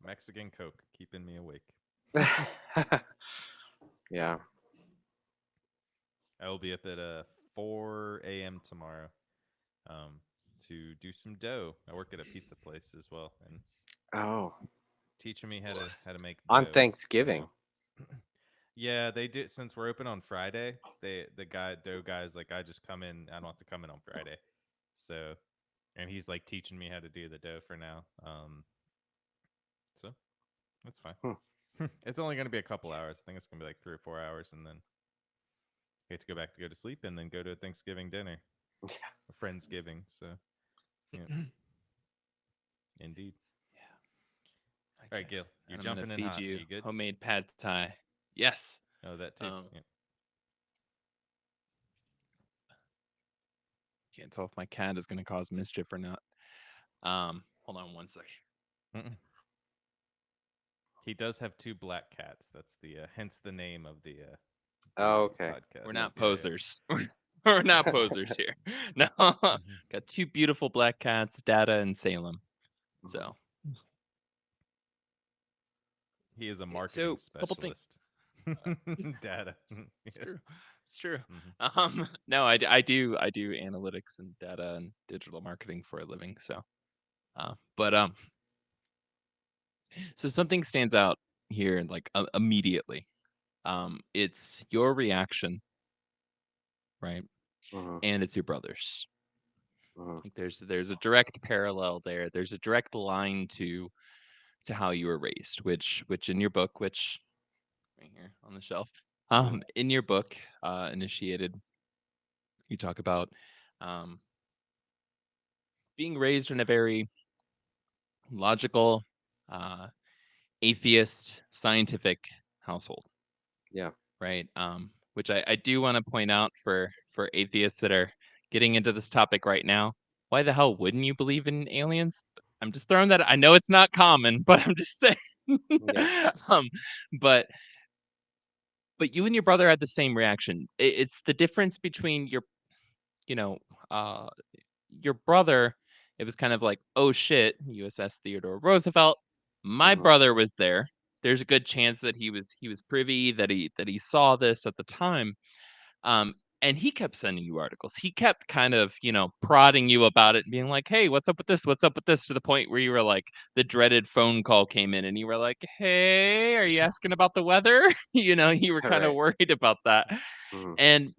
Mexican Coke keeping me awake. Yeah. I will be up at 4 a.m. tomorrow to do some dough. I work at a pizza place as well, and Oh, teaching me how to make on dough. Thanksgiving. So yeah, they do. Since we're open on Friday, the guy dough guy's like, I just come in. I don't have to come in on Friday. So and he's like teaching me how to do the dough for now. So that's fine. Hmm. It's only going to be a couple hours. I think it's going to be like 3 or 4 hours, and then I get to go back to go to sleep, and then go to a Thanksgiving dinner, a friendsgiving. So yeah, indeed. All right, Okay. Gil, you're And I'm gonna jumping in feed hot. Are you you good? homemade pad thai. Yes. Oh, that too. Um, Yeah. can't tell if my cat is gonna cause mischief or not. Hold on one second. Mm-mm. He does have two black cats. That's the hence the name of Oh, the okay. We're podcast. Yeah. not Yeah, posers. We're not posers here. No. yeah. Got two beautiful black cats, Data and Salem. Mhm. So, He is a okay, marketing so couple things. specialist. Data. It's Yeah. true. It's true. Hmm. No, I do analytics and data and digital marketing for a living. So, but so something stands out here, like immediately. It's your reaction, right? Mhm. And it's your brother's. Mhm. Like there's a direct parallel there. There's a direct line to how you were raised, which in your book, which right here on the shelf, Mhm. in your book, initiated, you talk about um, being raised in a very logical, uh, atheist, scientific household, Yeah. right? Which I do want to point out for atheists that are getting into this topic right now. Why the hell wouldn't you believe in aliens? I'm just throwing that. I know it's not common, but I'm just saying. Yeah. um, but you and your brother had the same reaction. It's the difference between you know, uh, your brother. It was kind of like, oh shit, USS Theodore Roosevelt. My Mhm. brother was there. There's a good chance that he was privy, that he saw this at the time. Um, and he kept sending you articles. He kept kind of, prodding you about it and being like, hey, what's up with this? What's up with this? To the point where you were like, the dreaded phone call came in and you were like, hey, are you asking about the weather? You were All kind of right. worried about that. Mhm.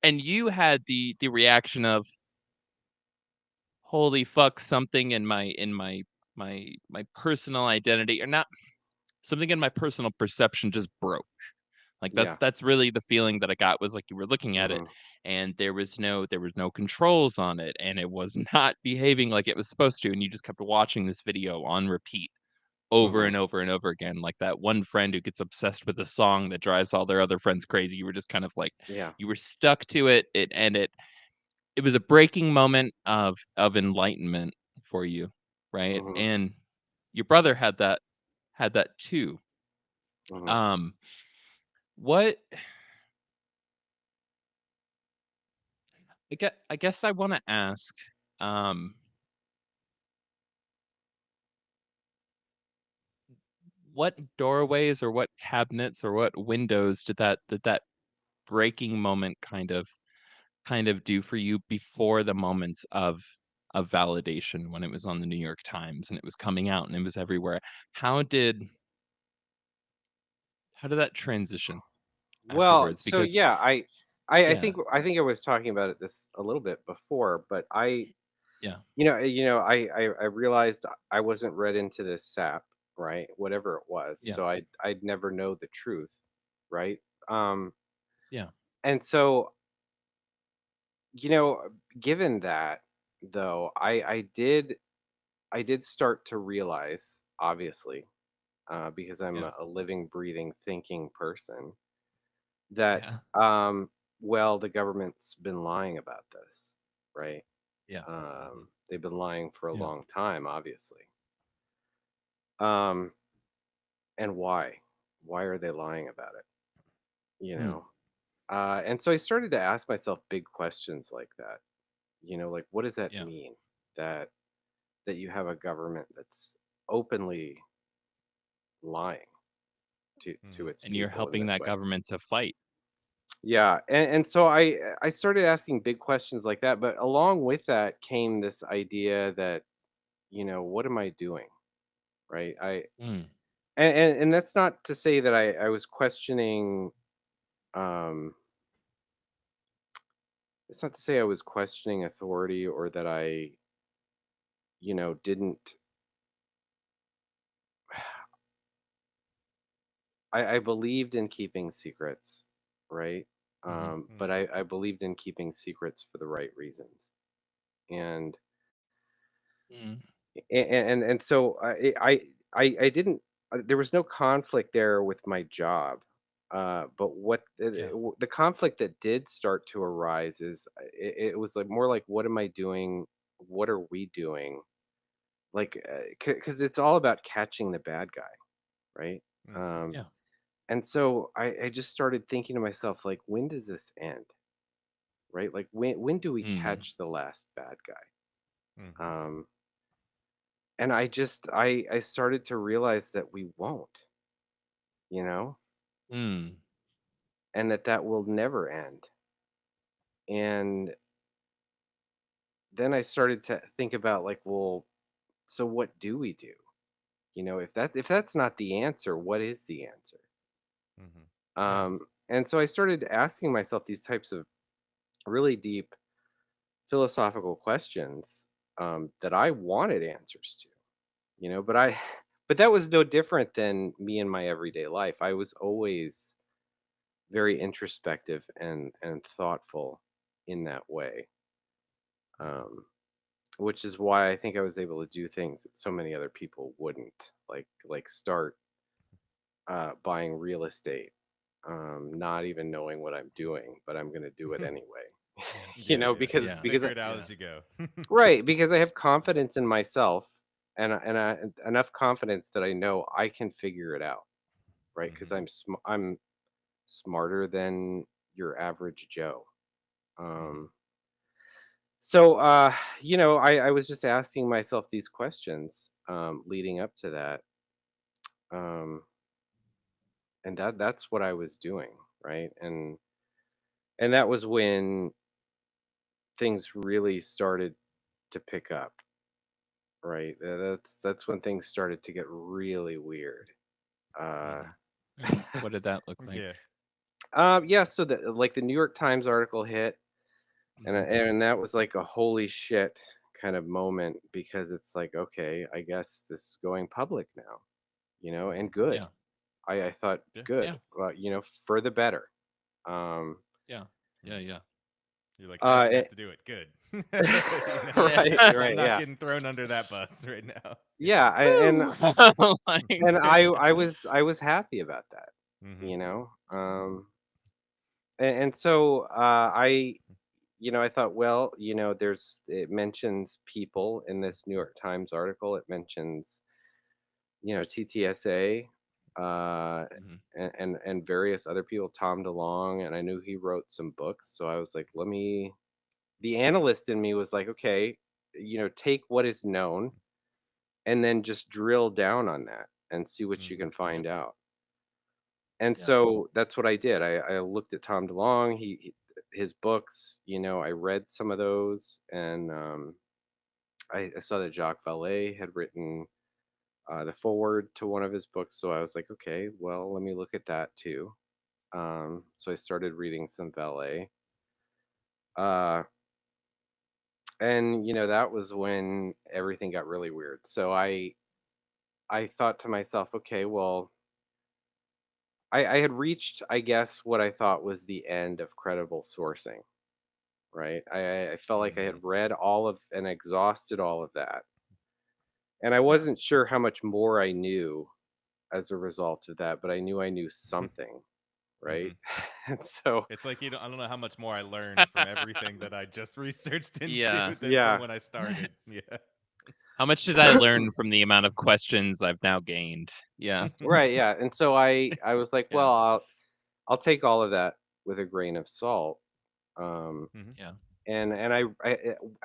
And you had the reaction of, holy fuck, something in my personal identity, or not, something in my personal perception just broke. Like Yeah. that's really the feeling that I got, was like you were looking at it Mhm. and there was no controls on it, and it was not behaving like it was supposed to, and you just kept watching this video on repeat over Mhm. and over and over again, like that one friend who gets obsessed with a song that drives all their other friends crazy. You were just kind of like, Yeah. you were stuck to it. It was a breaking moment of enlightenment for you, right? Mhm. And your brother had that too. Mhm. um what I guess I want to ask, um what doorways or what cabinets or what windows did that breaking moment kind of do for you before the moments of validation, when it was on the New York Times and it was coming out and it was everywhere? how did how did that transition Well, afterwards? so Because yeah, yeah, I think I was talking about it this a little bit before, but yeah, I realized I wasn't read into this sap, right? Whatever it was. yeah, So I'd never know the truth, right? Um yeah, and so, you know, given that though, I did start to realize, obviously, because I'm yeah, a living, breathing, thinking person, that yeah, well, the government's been lying about this, right? Yeah. Mhm. They've been lying for a Yeah. long time, obviously. Um, and why? Why are they lying about it? You Mm. know? And so I started to ask myself big questions like that. Like what does that Yeah. mean that you have a government that's openly lying to Mhm. its And you're people in helping this that way? government to fight. Yeah, and so I started asking big questions like that, but along with that came this idea that, what am I doing? Right? Mm. And that's not to say that I was questioning um it's not to say I was questioning authority or that I, didn't I believed in keeping secrets, right? Mhm. But Mhm. I believed in keeping secrets for the right reasons. And Mm. and so I didn't there was no conflict there with my job. But what Yeah. the conflict that did start to arise is it was like more like what am I doing? What are we doing? Like cuz it's all about catching the bad guy, right? Mhm. Um Yeah. and so I just started thinking to myself like when does this end? Right? Like when do we Mm. catch the last bad guy? Mhm. Um and I started to realize that we won't, you know, Mm. and that will never end. And then I started to think about like, well, so what do we do? If that's not the answer, what is the answer? Mhm. Yeah. And so I started asking myself these types of really deep philosophical questions that I wanted answers to, but but that was no different than me in my everyday life. I was always very introspective and thoughtful in that way, Mhm. um, which is why I think I was able to do things that so many other people wouldn't, like start buying real estate, not even knowing what I'm doing, but I'm going to do it anyway. Yeah, yeah. Because Just Yeah. figure it out Yeah. as you go. right, because I have confidence in myself enough confidence that I know I can figure it out, right? Because Mhm. I'm smarter than your average Joe. Mhm. Um, so, I was just asking myself these questions leading up to that, um, and that's what I was doing, right? And that was when things really started to pick up, right? That's when things started to get really weird. Uh, Mhm. Okay. What did that look like? Yeah. yeah. So the New York Times article hit, Mhm. and that was like a holy shit kind of moment because it's like, okay, I guess this is going public now, and Mhm. good. Yeah. I thought Yeah. good, Yeah. for the better. Um, Yeah. Yeah. Mhm. Yeah. You're like, I uh, didn't have it- to do it. Good. Yeah. right, I'm right, not yeah, getting thrown under that bus right now. Yeah. yeah, Woo! Like, and I was happy about that, Mhm. you know. And so I thought, well, it mentions people in this New York Times article. It mentions TTSA, mhm. and various other people, Tom DeLonge, and I knew he wrote some books. So I was like, let me. The analyst in me was like, okay, take what is known and then just drill down on that and see what you Mhm. can Yeah. find out. And Yeah. so that's what I did. I looked at Tom DeLonge, his books. I read some of those, and I saw that Jacques Vallée had written the forward to one of his books. So I was like, okay, well, let me look at that too. So I started reading some Vallée, uh, and that was when everything got really weird. So I thought to myself, okay, well, I had reached, I guess, what I thought was the end of credible sourcing. Right? I felt like I Mhm. had read all of and exhausted all of that, and I Yeah. wasn't sure how much more I knew as a result of that, but I knew something, right? Mhm. And so, It's like I don't know how much more I learned from everything that I just researched into Yeah. than from yeah, when I started. Yeah. How much did I learn from the amount of questions I've now gained? Yeah. right, yeah. And so I was like, Yeah. well, I'll take all of that with a grain of salt. Um, Mhm. Yeah. and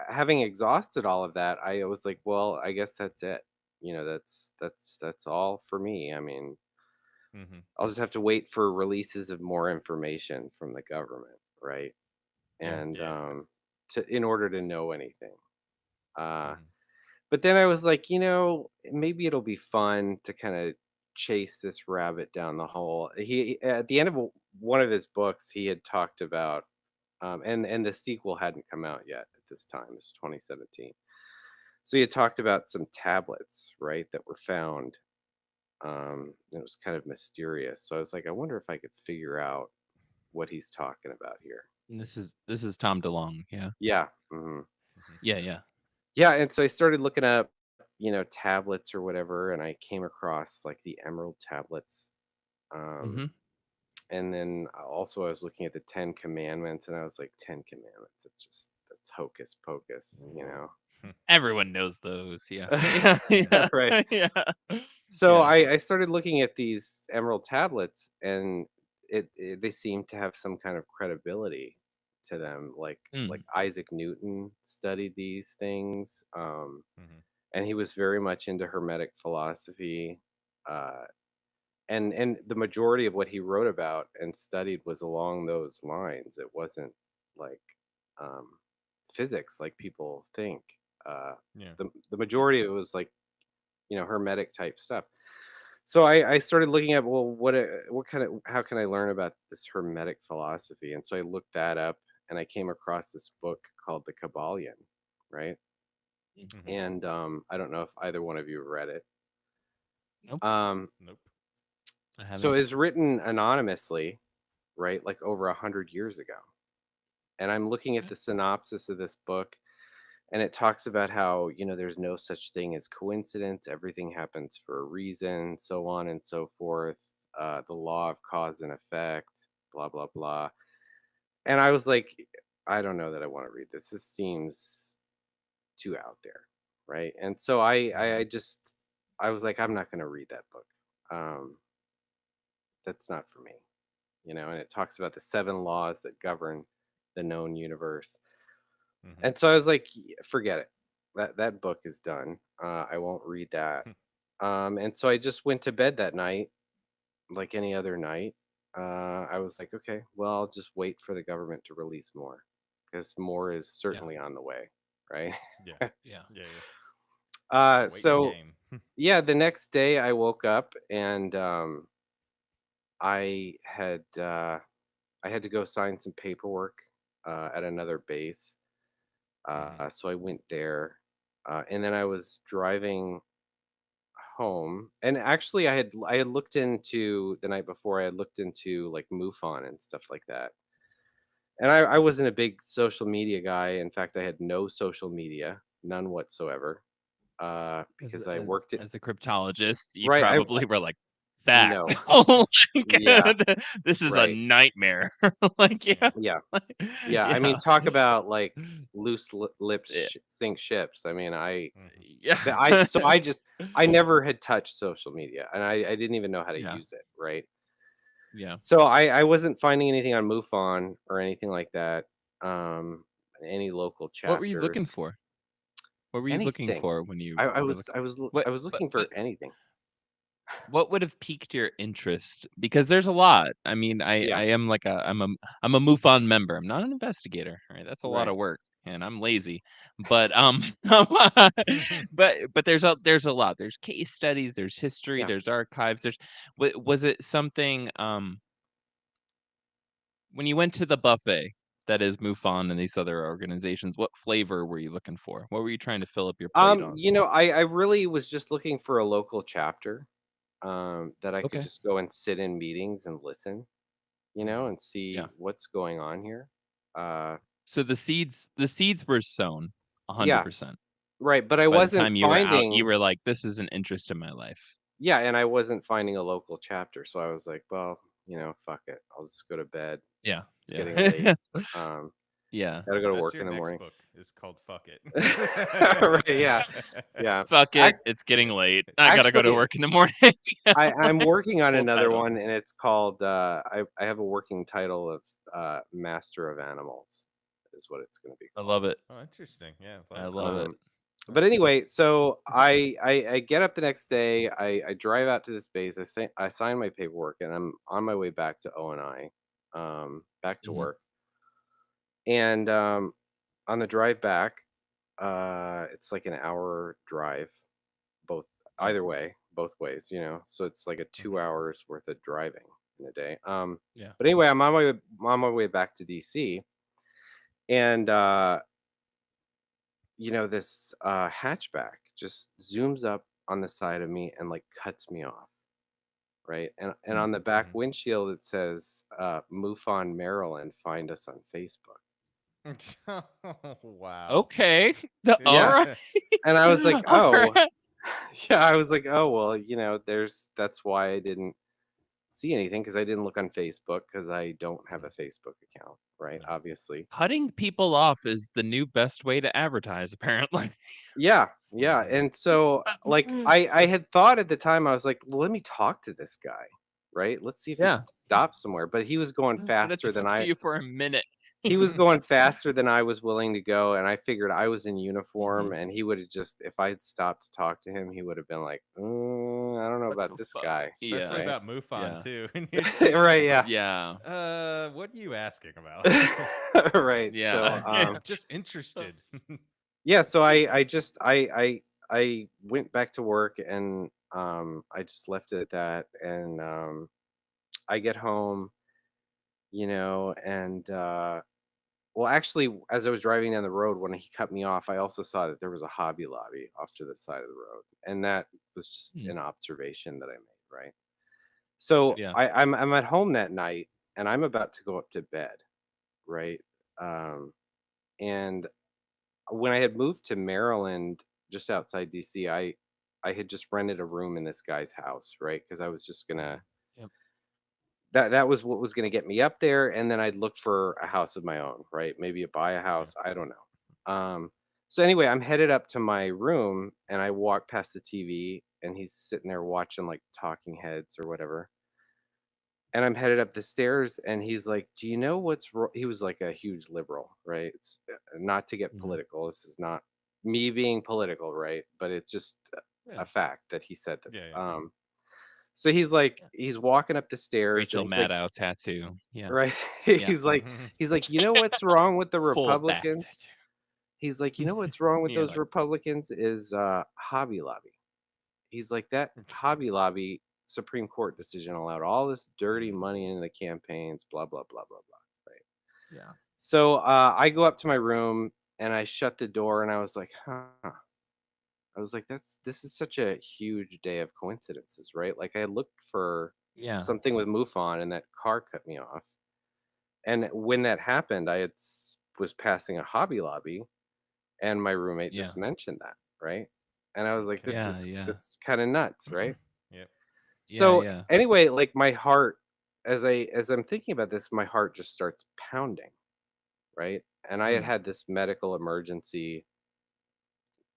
having exhausted all of that, I was like, well, I guess that's it. That's all for me. I mean, Mhm. I'll just have to wait for releases of more information from the government, right? Yeah. And Yeah. to in order to know anything. Uh, Mhm. but then I was like, maybe it'll be fun to kind of chase this rabbit down the hole. At the end of one of his books, he had talked about, and the sequel hadn't come out yet at this time. It's 2017. So he had talked about some tablets, right, that were found. It was kind of mysterious. So I was like, I wonder if I could figure out what he's talking about here. And this is Tom DeLonge. Yeah. Yeah. Hmm. Mhm. Yeah. Yeah. Yeah. And so I started looking up, tablets or whatever, and I came across like the emerald tablets. Um, Mm-hmm. and then also I was looking at the Ten Commandments, and I was like, Ten Commandments. That's hocus pocus. Everyone knows those. Yeah. Yeah. Yeah, Yeah. right. Yeah. So Yeah. I started looking at these emerald tablets, and they seem to have some kind of credibility to them. Like Mm. Isaac Newton studied these things, Mhm. and he was very much into Hermetic philosophy. Uh, and the majority of what he wrote about and studied was along those lines. It wasn't like um, physics like people think. Uh, Yeah. the majority of it was like Hermetic type stuff. So I started looking at, well, what kind of how can I learn about this Hermetic philosophy? And so I looked that up, and I came across this book called The Kabbalion, right? Mm. Mhm. And I don't know if either one of you have read it. Nope. Um, Nope. I so haven't. it's written anonymously, right? Like over 100 years ago. And I'm looking at Okay. the synopsis of this book, and it talks about how there's no such thing as coincidence. Everything happens for a reason, so on and so forth. The law of cause and effect, blah blah blah. And I was like, I don't know that I want to read this. This seems too out there, right? And so I Mhm. just I was like, I'm not going to read that book. um that's not for me. And it talks about the seven laws that govern the known universe. Mhm. And so I was like, Forget it. That book is done. I won't read that." And so I just went to bed that night like any other night. I was like, "Okay, well, I'll just wait for the government to release more, because more is Yeah. certainly on the way." Right? Yeah. Yeah. Yeah. Yeah. The waiting So game. yeah, the next day I woke up, and I had uh, I had to go sign some paperwork at another base. Mhm. So I went there, and then I was driving home. And actually, I had looked into the night before. I had looked into like MUFON and stuff like that. And I wasn't a big social media guy. In fact, I had no social media, none whatsoever, As because I a worked it. as a cryptologist, you Right. probably were like, "That, No. oh my Yeah. god, this is a Right. nightmare." Like, Yeah. yeah, Yeah. like, Yeah. I mean, yeah, talk about like loose lips yeah, sink ships. I mean, Mhm. I just I never had touched social media, and I didn't even know how to yeah, use it. Right. yeah. So I wasn't finding anything on MUFON or anything like that. Um, any local What were you looking chapters, for? What were you looking anything. for when you I were was looking? I was What I was but looking but for anything. what would have piqued your interest? Because there's a lot. I mean, Yeah. I am like I'm a MUFON member. I'm not an investigator, right? That's a lot Right. of work, and I'm lazy. But but there's a lot. There's case studies, there's history, Yeah. there's archives. Was it something when you went to the buffet that is MUFON and these other organizations, what flavor were you looking for? What were you trying to fill up your plate on? I really was just looking for a local chapter, that I could Okay. just go and sit in meetings and listen, Mhm. and see Yeah. what's going on here. Uh, So the seeds were sown yeah, 100%. right. But I By the wasn't time you were out, you finding. were like, "This is an interest in my life." Yeah, and I wasn't finding a local chapter, so I was like, well, fuck it. I'll just go to bed. Yeah, It's getting late. yeah. Um, Yeah. gotta go to That's work your in the next morning. book. It's called Fuck It. Right, yeah, yeah. Fuck it, Ac- it's getting late. I gotta go to Actually, work in the morning. I'm working on Full another title. one, and it's called. I have a working title of Master of Animals, is what it's going to be I called. love it. Oh, interesting. Yeah, I love it. love it. Um, but anyway, so I get up the next day. I drive out to this base. I sign my paperwork, and I'm on my way back to O&I, back to Mhm, work. And on the drive back, it's like an hour drive, both mm, either way, both ways. So it's like a two Mhm. hours worth of driving in a day. yeah. But anyway, I'm on my way back to DC, and this hatchback just zooms up on the side of me and like cuts me off, right? And Mm. on the back Mhm. windshield it says, "MUFON Maryland, find us on Facebook." Wow. Okay. Yeah, Alright. and I was like, "Oh." Alright. Yeah, I was like, "Oh, well, that's why I didn't see anything, because I didn't look on Facebook, because I don't have a Mhm. Facebook account, right? No. Obviously." Cutting people off is the new best way to advertise, apparently. Yeah, yeah, Mhm. and so, like, I So had thought at the time, I was like, "Well, let me talk to this guy, right? Let's see if he yeah. stops somewhere," but he was going I'm gonna faster than talk to I you for a minute. he was going faster than I was willing to go, and I figured I was in uniform, Mhm. and he would've just if I had stopped to talk to him, he would've been like, I don't know What about the this fuck? guy," Especially Yeah. right? about MUFON Yeah. too. And you're just Right, like, yeah. Yeah. what are you asking about? Right, so, Yeah. Yeah. Just interested. yeah, so I went back to work, and, I just left it at that, and, I get home, and, well, actually, as I was driving down the road when he cut me off, I also saw that there was a Hobby Lobby off to the side of the road, and that was just Mm, an observation that I made, right? So, yeah. I'm at home that night, and I'm about to go up to bed, right? Um, and when I had moved to Maryland, just outside DC, I had just rented a room in this guy's house, right? Because I was just gonna Yep. that was what was gonna get me up there, and then I'd look for a house of my own, right? Maybe buy a Yeah. house, I don't know. So anyway, I'm headed up to my room, and I walk past the TV, and he's sitting there watching like Talking Heads or whatever. And I'm headed up the stairs, and he's like, "Do you know what's wrong?" He was like a huge liberal, right? Not to get Mhm. political. This is not me being political, right? But it's just Yeah. a fact that he said Yeah. this. Yeah. So he's like, Yeah. he's walking up the stairs, and Rachel he's like, Maddow tattoo. Yeah. right? Yeah. He's like, "You know what's wrong with the Full back Republicans?" tattoo. He's like, "You know what's wrong with You're those like, Republicans is Hobby Lobby." He's like, "That Hobby Lobby Supreme Court decision allowed all this dirty Mhm. money into the campaigns, blah blah blah blah blah." Right. yeah. So I go up to my room, and I shut the door, and I was like, "Huh." I was like, this is such a huge day of coincidences, right? Like I looked for Yeah. something with MUFON, and that car cut me off. And when that happened, was passing a Hobby Lobby, and my roommate Yeah. just mentioned that, right? And I was like, this Yeah. is Yeah. that's kind of nuts, right? Yep. Yeah. So Yeah. anyway, like my heart, as I'm thinking about this, my heart just starts pounding, right? And I had Mm. had this medical emergency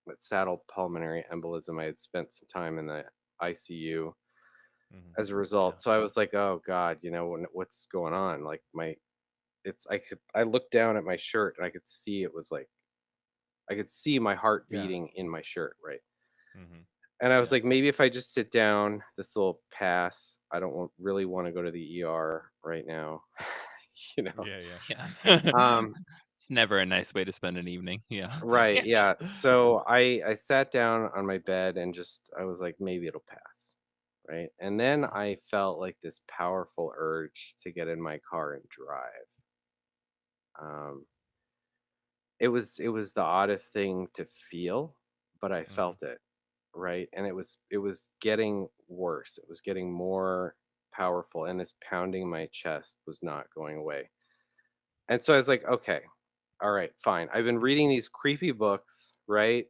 with saddle pulmonary embolism. I had spent some time in the ICU Mhm. as a Yeah. result. So I was like, oh God, what's going on? Like I looked down at my shirt, and I could see it was like I could see my heart Yeah. beating in my shirt, right? Mhm. And I was Yeah. like, maybe if I just sit down, this will pass. I don't really want to go to the ER right now, you know. Yeah. Yeah. Yeah. Um, It's never a nice way to spend an evening. Yeah. right, yeah. So I sat down on my bed, and just I was like, maybe it'll pass, right? And then I felt like this powerful urge to get in my car and drive. Um, it was the oddest thing to feel, but I Mhm. felt it, right? And it was getting worse. It was getting more powerful, and this pounding my chest was not going away. And so I was like, okay, all right, fine. I've been reading these creepy books, right?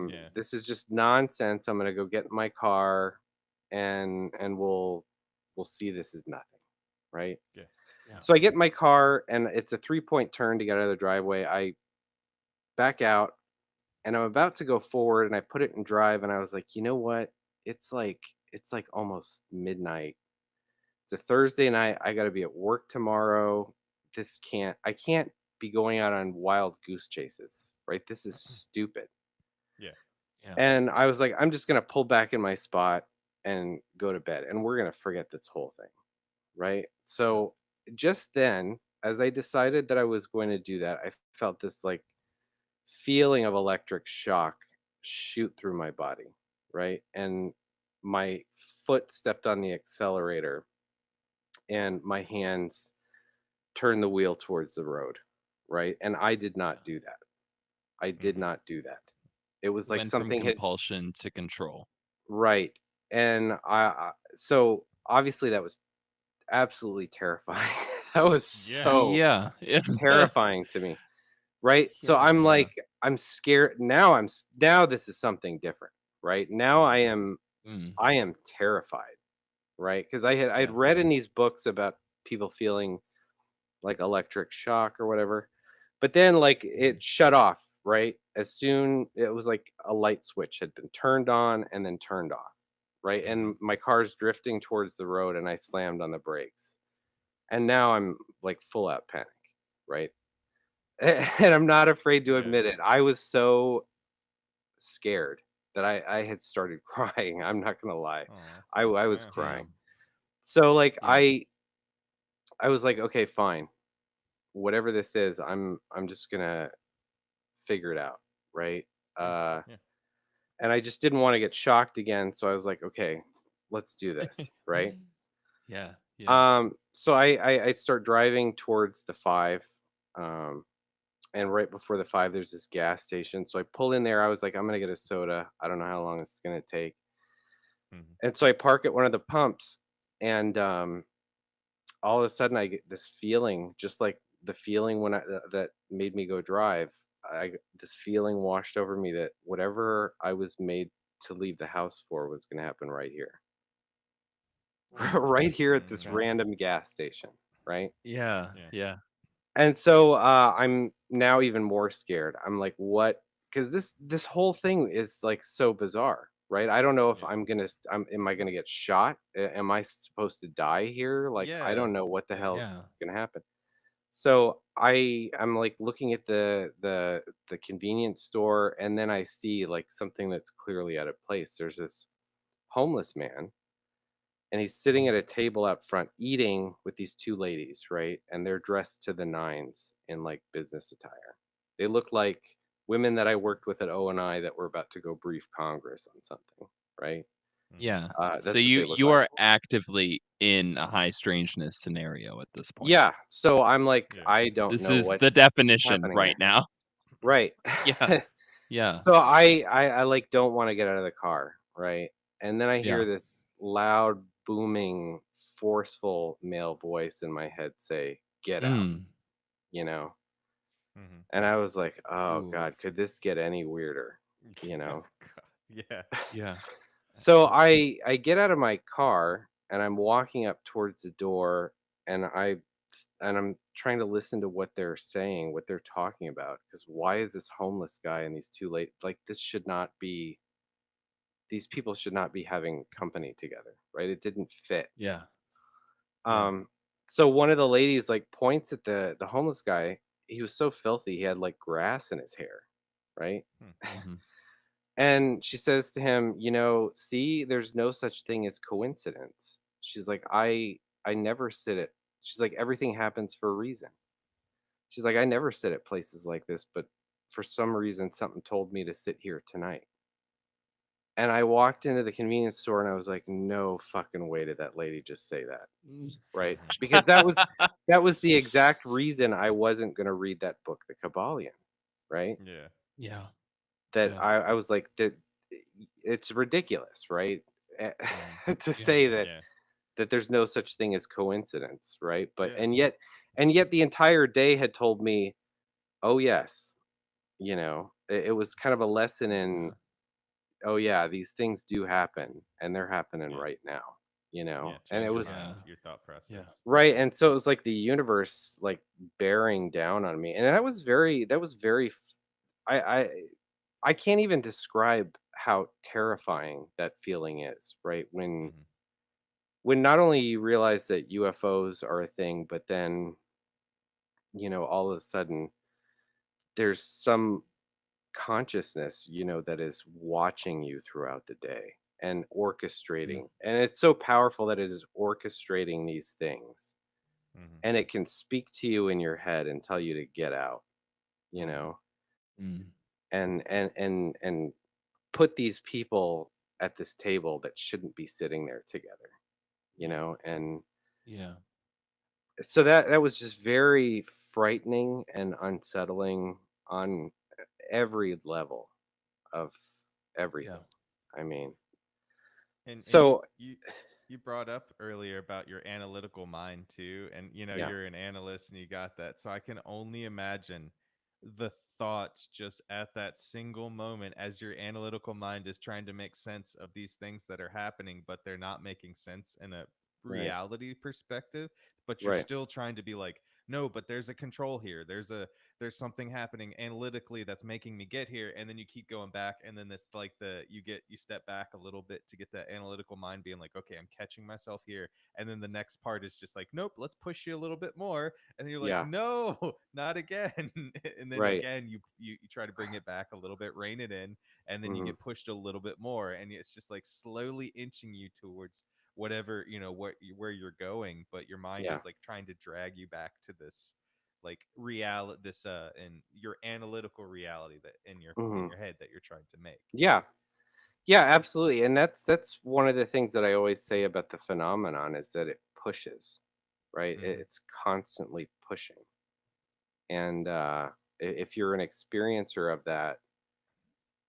Yeah. This is just nonsense. I'm gonna go get in my car, and we'll see this is nothing. right? Yeah. Yeah. So I get in my car and it's a 3-point turn to get out of the driveway. I back out and I'm about to go forward and I put it in drive and I was like, "You know what? It's like it's like almost midnight. It's a Thursday night. I got to be at work tomorrow. I can't be going out on wild goose chases, right? This is stupid." Yeah. Yeah. And I was like, "I'm just going to pull back in my spot and go to bed and we're going to forget this whole thing." Right? Yeah. So just then, as I decided that I was going to do that, I felt this like feeling of electric shock shoot through my body, right? And my foot stepped on the accelerator and my hands turned the wheel towards the road, right? And I did Yeah. not do that. I did Mhm. not do that. It was like Went from something had compulsion to control. right. And so obviously that was absolutely terrifying. That was Yeah. so Yeah. Yeah. terrifying to me, right? So Yeah. I'm Yeah. like, I'm scared now. Now this is something different, right? Now Mhm. Mm. I am terrified, right? Because I had Yeah. read in these books about people feeling like electric shock or whatever, but then like Mhm. it shut off, right? As soon it was like a light switch had been turned on and then turned off, right? Mhm. And my car's drifting towards the road and I slammed on the brakes. And now I'm like full out panic, right? And I'm not afraid to Yeah. admit it. I was so scared that I had started crying. I'm not gonna lie. Oh. I was Yeah. crying. Damn. So like Yeah. I was like, okay, fine. Whatever this is, I'm just gonna figure it out, right? Yeah. Uh Yeah. and I just didn't want to get shocked again. So I was like, okay, let's do this, right? Yeah. Yeah. So I start driving towards the five. Um and right before the 5, there's this gas station, so I pull in there, I was like, "I'm gonna get a soda, I don't know how long it's gonna take." Mhm. And so I park at one of the pumps, and, all of a sudden, I get this feeling, just like the feeling when that made me go drive. This feeling washed over me that whatever I was made to leave the house for was gonna happen right here. Mm. Right here at this Mhm. Okay. random gas station, right? Yeah. Yeah. Yeah. And so, I'm now even more scared. I'm like, "What?" Because this whole thing is, like, so bizarre, right? I don't know if Yeah. am I gonna get shot? Am I supposed to die here? Like, I Yeah. don't know what the Yeah. Yeah. hell's gonna happen. So, I'm, like, looking at the convenience store, and then I see, like, something that's clearly out of place. There's this homeless man and he's sitting at Mhm. a table out front eating with these two ladies, right? And they're dressed to the nines in like business attire. They look like women that I worked with at O&I that were about to go brief Congress on something, right? Mhm. Yeah. So That's what they look you like. are actively in a high strangeness scenario at this point. Yeah. So I'm like, Yeah. I don't This know is the what's definition happening right here. now. Right. Yeah. Yeah. So I like don't want to get out of the car, right? And then I hear Yeah. this loud, booming, forceful male voice in my head say, "Get out," Mm. you know? Mhm. And I was like, "Oh Ooh. god, could this get any weirder?" You Oh know? god. Yeah. Yeah. So I get out of my car and I'm walking up towards the door and I'm trying to listen to what they're saying, what they're talking about. Because why is this homeless guy and these two late like this should not be these people should not be having company together, right? It didn't fit. Yeah. Yeah. Um so one of the ladies like points at the homeless guy. He was so filthy, he had like grass in his hair, right? Hmm. Mhm. And she says to him, "You know, see, there's no such thing as coincidence." She's like, I never sit at she's like, "Everything happens for a reason." She's like, "I never sit at places like this, but for some reason something told me to sit here tonight." And I walked into the convenience store and I was like, "No fucking way did that lady just say that." Right? Mhm. Because that was the exact reason I wasn't going to read that book, The Kabbalion, right? Yeah. Yeah. That Yeah. I was like that it's ridiculous, right? Mhm. To Yeah. say Yeah. that there's no such thing as coincidence, right? But Yeah. and yet the entire day had told me, "Oh yes," you know. It was kind of a lesson in, Yeah. "Oh yeah, these things do happen and they're happening Yeah. right now." Yeah, and it change your was mind, Yeah. your thought Yeah. process. right. And so it was like the universe like bearing down on me, and I I can't even describe how terrifying that feeling is, right? Hmm. When not only you realize that UFOs are a thing, but then, all of a sudden there's some consciousness, that is watching you throughout the day and Mm. orchestrating. And it's so powerful that it is orchestrating these things. Hmm. And it can speak to you in your head and tell you to get out, you Hmm. know, Mm. and put these people at this table that shouldn't be sitting there together, Yeah. and Yeah. so that was just very frightening and unsettling on every level of Yeah. everything. I mean, And you so you you brought up earlier about your analytical mind too, and yeah, you're an analyst and you got that. So I can only imagine the thoughts just at that single moment as your analytical mind is trying to make sense of these things that are happening, but they're not making sense in a right, reality perspective, but you're right, still trying to be like, no, but there's a control here, there's something happening analytically that's making me get here, and then you keep going back, and then it's like you step back a little bit to get that analytical mind being like, okay, I'm catching myself here, and then the next part is just like, nope, let's push you a little bit more, and then you're like, yeah, no, not again. And then right, again you try to bring it back a little bit, rein it in, and then you hmm get pushed a little bit more, and it's just like slowly inching you towards whatever where you're going, but your mind yeah, is like trying to drag you back to this like reality, this in your analytical reality that in hmm your head that you're trying to make. yeah, yeah, absolutely. And that's one of the things that I always say about the phenomenon is that it pushes, right? Hmm. It's constantly pushing, and if you're an experiencer of that,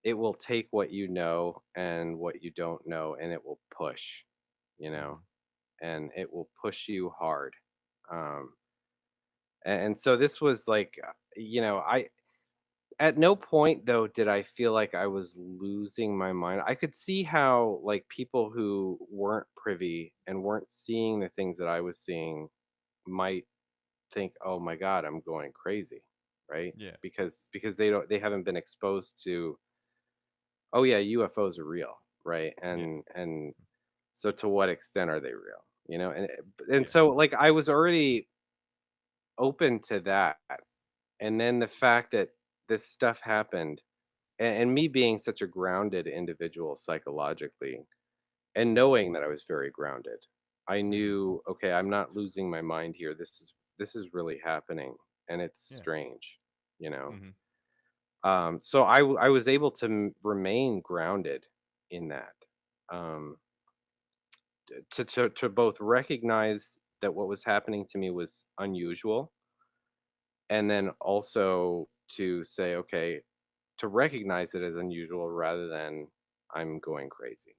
it will take what you know and what you don't know, and it will push, you know, Hmm. and it will push you hard. Um, and so this was like, I at no point though did I feel like I was losing my mind. I could see how like people who weren't privy and weren't seeing the things that I was seeing might think, "Oh my god, I'm going crazy." Right? Yeah. Because they haven't been exposed to, "Oh yeah, UFOs are real." Right? Yeah. And so to what extent are they real? And Yeah. so like I was already open to that. And then the fact that this stuff happened, and me being such a grounded individual psychologically, and Hmm. knowing that I was very grounded, I Hmm. knew, okay, I'm not losing my mind here. This is really happening, and it's Yeah. strange, you know. Hmm. So I was able to remain grounded in that, um, to both recognize that what was happening to me was unusual, and then also to say, okay, to recognize it as unusual rather than I'm going crazy,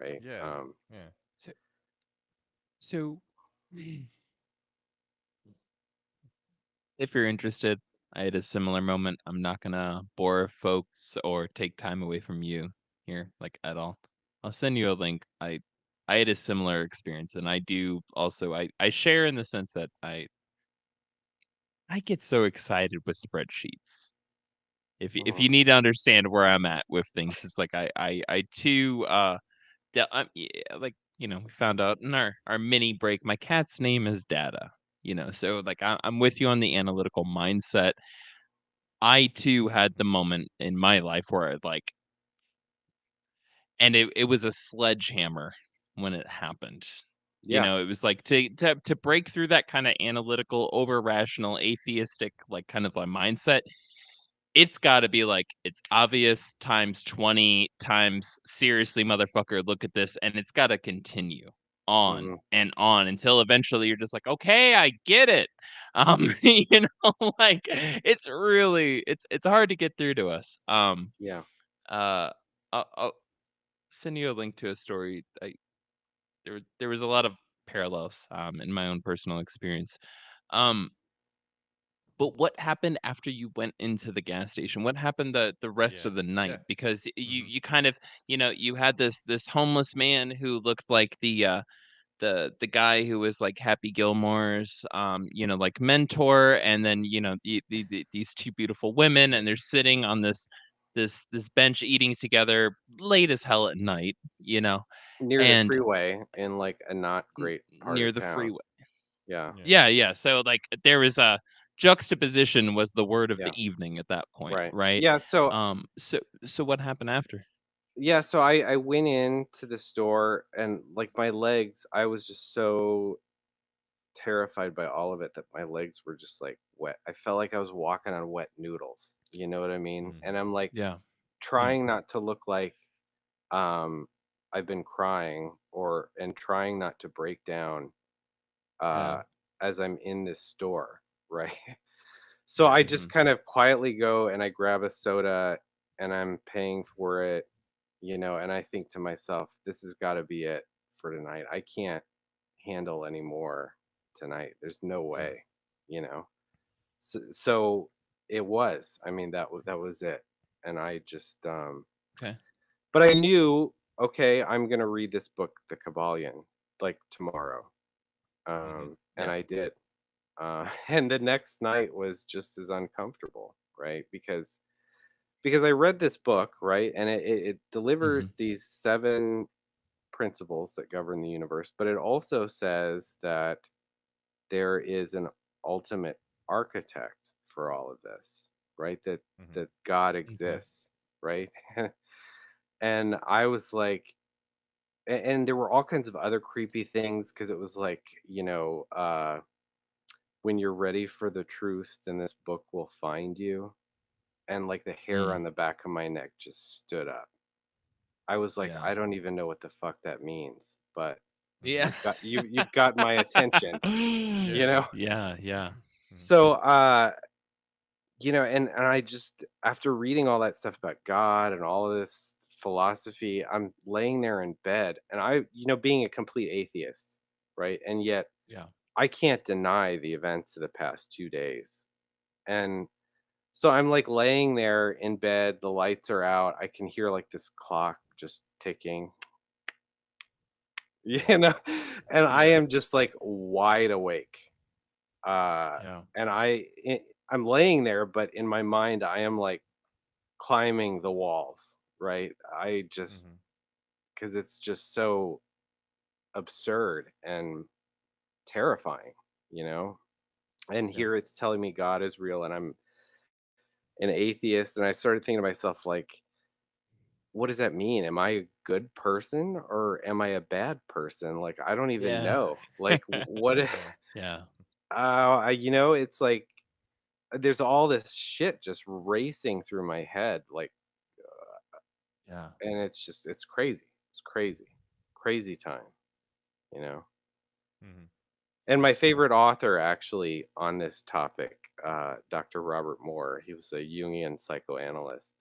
right? Yeah. Yeah. So so mm, if you're interested, I had a similar moment. I'm not gonna bore folks or take time away from you here, like at all. I'll send you a link. I had a similar experience, and I do also I share in the sense that I get so excited with spreadsheets. If Mhm. you need to understand where I'm at with things, it's like I too yeah, like we found out in our mini break, my cat's name is Data. So like I'm with you on the analytical mindset. I too had the moment in my life where I like, and it was a sledgehammer when it happened. Yeah. It was like to break through that kind of analytical, over rational, atheistic, like kind of a mindset. It's got to be like it's obvious times 20 times seriously, motherfucker. Look at this, and it's got to continue on Mhm. and on until eventually you're just like, okay, I get it. Like it's hard to get through to us. Yeah. Uh, I'll send you a link to a story. There was a lot of parallels in my own personal experience. Um, but what happened after you went into the gas station? What happened the rest Yeah. of the Yeah. night? Because Hmm. you kind of, you had this homeless man who looked like the the guy who was like Happy Gilmore's like mentor, and then these two beautiful women, and they're sitting on this bench eating together late as hell at night, Near the and freeway in, like, a not great part near of the town. freeway. Yeah, Yeah. Yeah. So like there was a juxtaposition was the word of the yeah, evening at that point, right. right? Yeah, so So what happened after? yeah, so I went into the store and, like, my legs, I was just so terrified by all of it that my legs were just, like, wet. I felt like I was walking on wet noodles, you know what I mean? And Mhm. I'm, like, Yeah. Yeah. trying not to look like, um, I've been crying and trying not to break down, Yeah. uh, as I'm in this store, right? So Yeah. I Hmm. just kind of quietly go and I grab a soda and I'm paying for it, and I think to myself, this has got to be it for tonight. I can't handle any more tonight. There's no Yeah. way, you know. So it was. I mean, that was it. And I just Okay. but I knew, okay, I'm going to read this book, The Kabbalion, like tomorrow. Mhm. And Yeah. I did. And the next night was just as uncomfortable, right? Because I read this book, right, and it Hmm. delivers these 7 principles that govern the universe, but it also says that there is an ultimate architect for all of this, right? Mhm. That God Okay. exists, right? And I was like, and there were all kinds of other creepy things because it was like, when you're ready for the truth, then this book will find you. And like the hair Mm. on the back of my neck just stood up. I was like, Yeah. I don't even know what the fuck that means, but Mhm. Yeah. you've got my attention, you Yeah. know? Yeah. Yeah. Mhm. So and I just, after reading all that stuff about God and all of this philosophy, I'm laying there in bed and being a complete atheist, right? And yet Yeah. I can't deny the events of the past 2 days. And so I'm like laying there in bed, the lights are out. I can hear like this clock just ticking, you know, and I Yeah. am just like wide awake. Uh Yeah. and I'm laying there, but in my mind I am like climbing the walls, right? I just Mhm. Cuz it's just so absurd and terrifying, you know? And Yeah. here it's telling me God is real and I'm an atheist, and I started thinking to myself like, what does that mean? Am I a good person or am I a bad person? Like, I don't even Yeah. know. Like, what? Yeah. Yeah. It's like there's all this shit just racing through my head, like, Yeah. and it's crazy. It's crazy, crazy time, you know. Mhm. And my favorite author, actually, on this topic, Dr. Robert Moore, he was a Jungian psychoanalyst.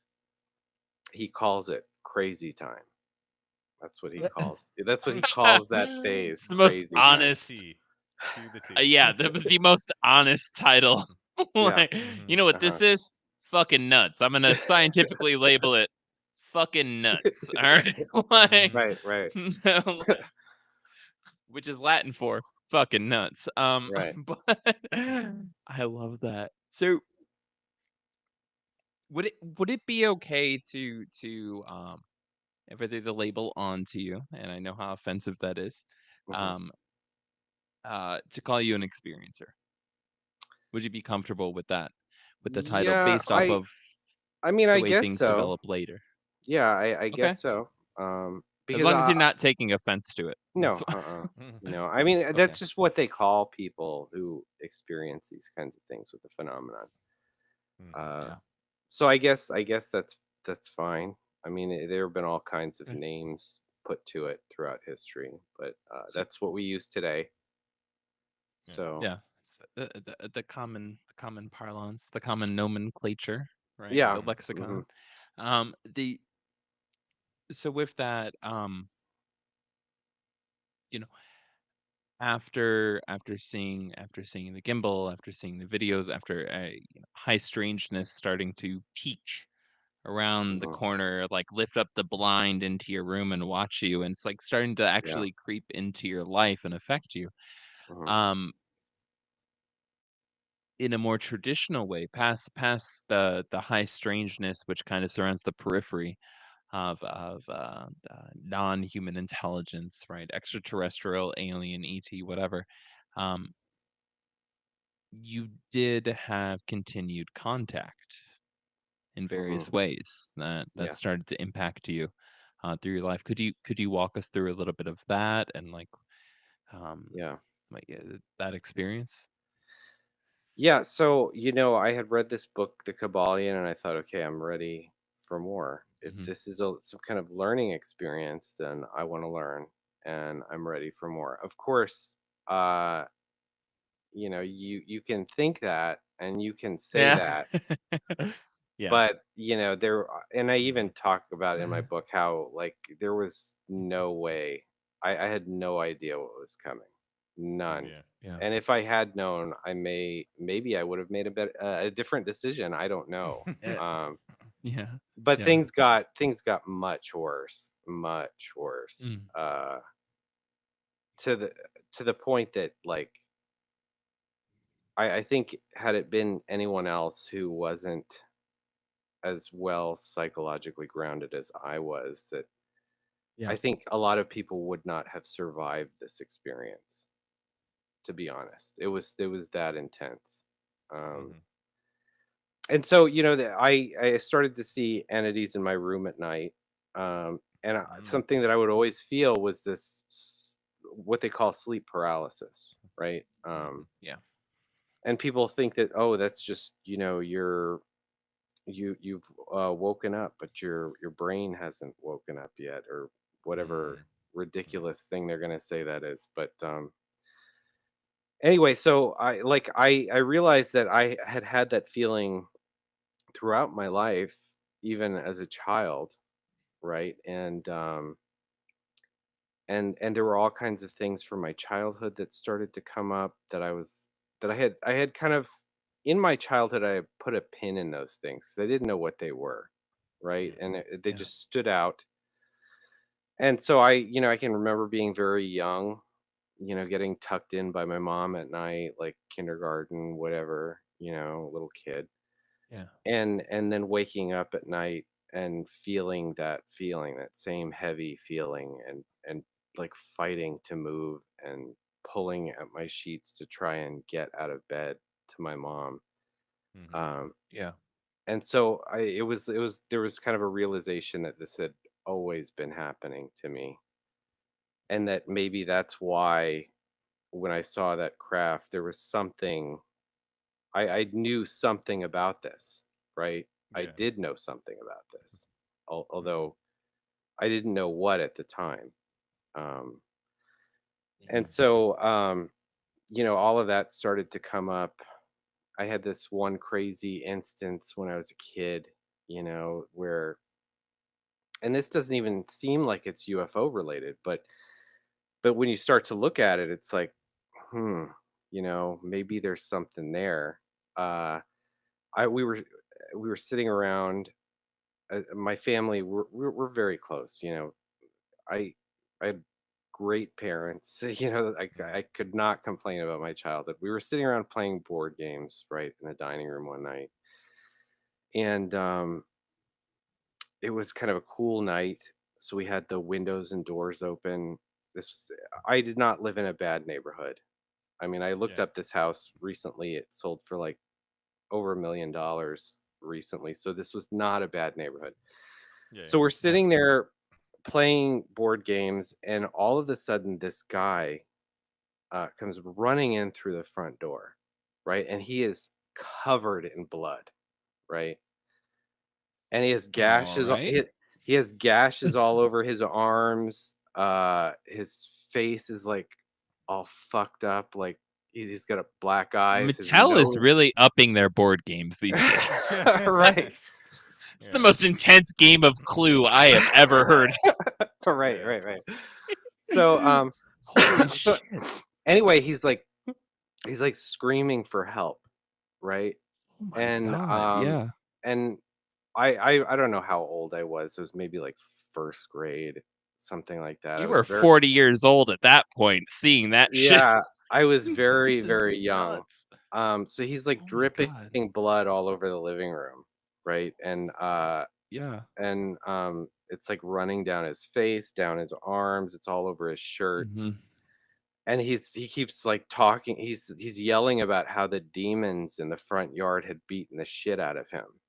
He calls it crazy time. That's what he calls that It's phase, the most crazy To time. the honest. T. To the T. Yeah, the most honest title. Yeah, Like, you Mhm. know what uh-huh. this is? Fucking nuts. I'm gonna scientifically label it fucking nuts. All right, like, Mhm. Right, right, which is Latin for fucking nuts. right. But I love that. So would it be okay to if I threw the label onto you, and I know how offensive that is, Mhm. um, to call you an experiencer? Would you be comfortable with that, with the title Yeah, based off of I mean, the I way guess things so. develop later? Yeah, I Okay. guess so. As Because long as you're not taking offense to it. That's no, why. Mhm. no. I mean, Okay. that's just what they call people who experience these kinds of things with the phenomenon. Mhm. Uh, Yeah. so I guess that's fine. I mean, there have been all kinds of Okay. names put to it throughout history, but So that's what we use today. Yeah. So yeah, it's the common parlance, the common nomenclature, right? yeah. The Hmm. lexicon. The so with that, you know, after seeing the gimbal, after seeing the videos, after high strangeness starting to peak, around the Mhm. corner, like lift up the blind into your room and watch you, and it's like starting to Yeah. actually creep into your life and affect you. Mhm. Um, in a more traditional way, past the high strangeness which kind of surrounds the periphery of non-human intelligence, right? Extraterrestrial, alien, ET, whatever. Um, you did have continued contact in Mhm. various ways that Yeah. started to impact you through your life. Could you walk us through a little bit of that and um Yeah. that experience? Yeah, so, I had read this book, The Kabbalion, and I thought, okay, I'm ready for more. If Hmm. this is some kind of learning experience, then I want to learn and I'm ready for more. Of course, uh, you can think that and you can say Yeah. that, Yeah. but and I even Mm-hmm. talk about in my book how like there was no way. I had no idea what was coming. None. Yeah. Yeah. And if I had known, maybe I would have made a different decision. I don't know. Eh, Um, yeah. but Yeah. things got much worse. Mm. To the point that like I think had it been anyone else who wasn't as well psychologically grounded as I was, that Yeah. I think a lot of people would not have survived this experience. To be honest, it was that intense. Um, Mm-hmm. and so I started to see entities in my room at night, and Mm. something that I would always feel was this what they call sleep paralysis, right? Mm-hmm. Yeah. And people think that, oh, that's just you've woken up, but your brain hasn't woken up yet, or whatever Mm. Yeah. ridiculous thing they're gonna say that is. But anyway, so I realized that I had had that feeling throughout my life, even as a child, right? And there were all kinds of things from my childhood that started to come up that I had kind of in my childhood. I had put a pin in those things because I didn't know what they were, right? Mm. And they Yeah. just stood out. And so I can remember being very young, getting tucked in by my mom at night, like kindergarten, whatever, little kid, Yeah. and then waking up at night and feeling that same heavy feeling, and like fighting to move and pulling at my sheets to try and get out of bed to my mom. Mm-hmm. um Yeah. and so it was there was kind of a realization that this had always been happening to me, and that maybe that's why when I saw that craft there was something. I knew something about this, right? I Yeah. did know something about this, Mm-hmm. although I didn't know what at the time. Um, and Hmm. so, all of that started to come up. I had this one crazy instance when I was a kid, where, and this doesn't even seem like it's UFO related, but when you start to look at it, it's like, hmm, maybe there's something there. Uh, I we were sitting around. My family we're very close. I I had great parents. I could not complain about my childhood. We were sitting around playing board games right in the dining room one night, and it was kind of a cool night. So we had the windows and doors open. I did not live in a bad neighborhood. I mean, I looked Yeah. up this house recently. It sold for like over $1 million recently. So this was not a bad neighborhood. Yeah. So we're Yeah. sitting there playing board games, and all of a sudden, this guy comes running in through the front door, right? And he is covered in blood, right? And he has All gashes. right. He has gashes all over his arms. His face is like all fucked up. Like he's got a black eyes. His Mattel is nose. really upping their board games these days. Right. It's the Yeah. most intense game of Clue I have ever heard. Right. Yeah. Right. Right. So Holy so shit. anyway, he's like screaming for help, right? Oh my And god. Yeah. and I don't know how old I was. It was maybe like first grade, something like that. I You was were very 40 years old at that point seeing that shit. yeah, I was very, This is very young. nuts. So he's like Oh my dripping god. blood all over the living room, right? Yeah. It's like running down his face, down his arms, it's all over his shirt. Mhm. And he keeps like talking, he's yelling about how the demons in the front yard had beaten the shit out of him,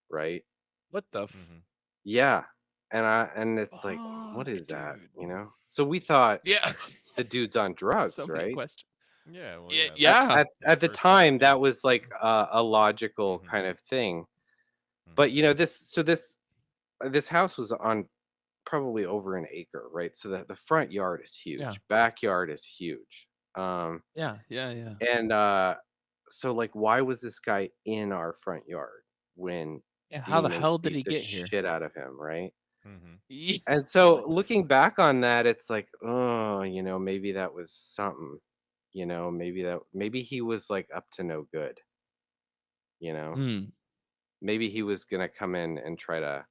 right? What the Mhm. Yeah. And it's like, what fuck, is that, dude? you know? So we thought Yeah. the dude's on So drugs, many right? questions. Yeah, well, Yeah, yeah, that's yeah. his At the first thought, time, yeah. that was like a logical Mhm. kind of thing. Mhm. But this house was on probably over an acre, right? So the front yard is Yeah. huge, backyard is huge. Um, Yeah, yeah, yeah. and so like, why was this guy in our front yard when Yeah, how the demons hell did beat he the get here? shit out of him, right? Mhm. Ye And so What the looking fuck? back on that, it's like, oh, maybe that was something. Maybe he was like up to no good, you know. Mm, Maybe he was gonna come in and try to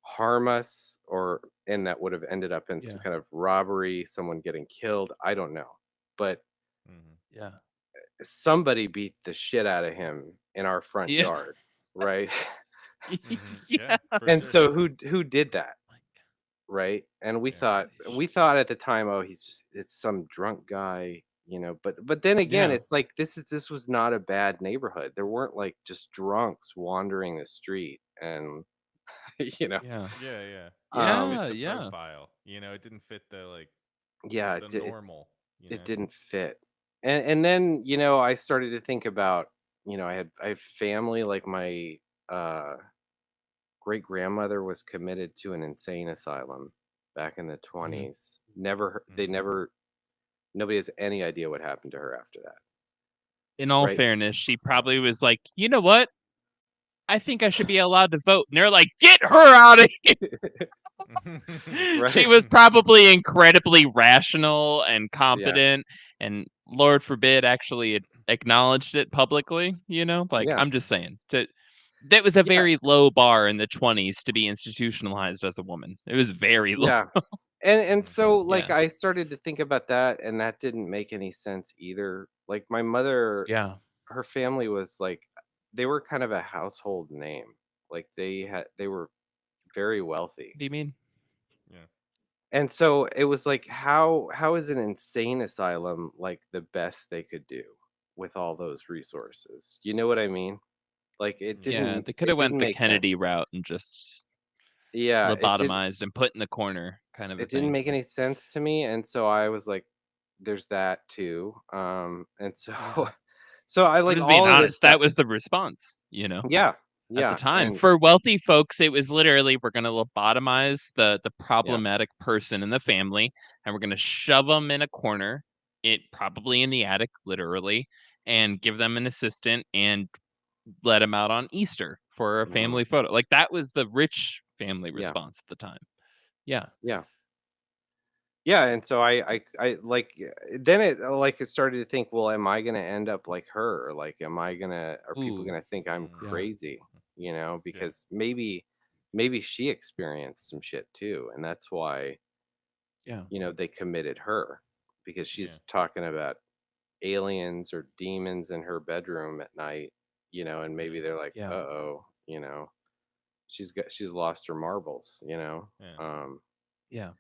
harm us, and that would have ended up in some yeah, kind of robbery, someone getting killed. I don't know. But Mhm. yeah. somebody beat the shit out of him in our front Yeah. yard, right? Mhm. Yeah, Yeah. for And sure. so who did that? My god, Right? And we Yeah. thought holy we shit. thought at the time, "Oh, it's some drunk guy," but then again, Yeah, it's like this was not a bad neighborhood. There weren't, like, just drunks wandering the street and, you know, yeah. Yeah, yeah. It didn't um fit Yeah, the yeah. profile, it didn't fit the, like, yeah, the normal, you it know? didn't fit. And then, I started to think about, I have family, like uh, great-grandmother was committed to an insane asylum back in the Mhm. 20s. Never hear they Mhm. never Nobody has any idea what happened to her after that, In all right? fairness, she probably was like, "You know what? I think I should be allowed to vote." And they're like, "Get her out of here." She Right? was probably incredibly rational and Yeah, competent, and Lord forbid actually acknowledged it publicly, Like, yeah, I'm just saying. That was a yeah, very low bar in the 20s to be institutionalized as a woman. It was very low. yeah. And Mhm. so, like, Yeah. I started to think about that, and that didn't make any sense either. Like, my mother, Yeah. her family was like, they were kind of a household name. Like, they were very wealthy. What do you mean? Yeah. And so it was like, how is an insane asylum like the best they could do with all those resources? You know what I mean? Like, Yeah. Yeah, they could it have went didn't the make sense. Kennedy route and just Yeah, lobotomized and put in the corner kind of a it didn't thing. make any sense to me, and so I was like, there's that too. And so Yeah. so I I'm like just being all of this honest. That stuff. was the response. Yeah. At the Yeah. time. And For wealthy folks, it was literally we're going to lobotomize the yeah. problematic person in the family and we're going to shove them in a corner, it probably in the attic literally, and give them an assistant and let them out on Easter for a Mhm. family photo. Like that was the rich family Yeah. response at the time. Yeah. Yeah. Yeah, and so I like then it started to think, well, am I gonna end up like her? Like, are people Ooh. gonna think I'm Mm. Yeah. crazy? Yeah. Because maybe she experienced some shit too, and that's why, Yeah. they committed her because Yeah. she's talking about aliens or demons in her bedroom at night, and maybe they're like, Yeah. uh-oh, she's lost her marbles. Yeah. Um, Yeah.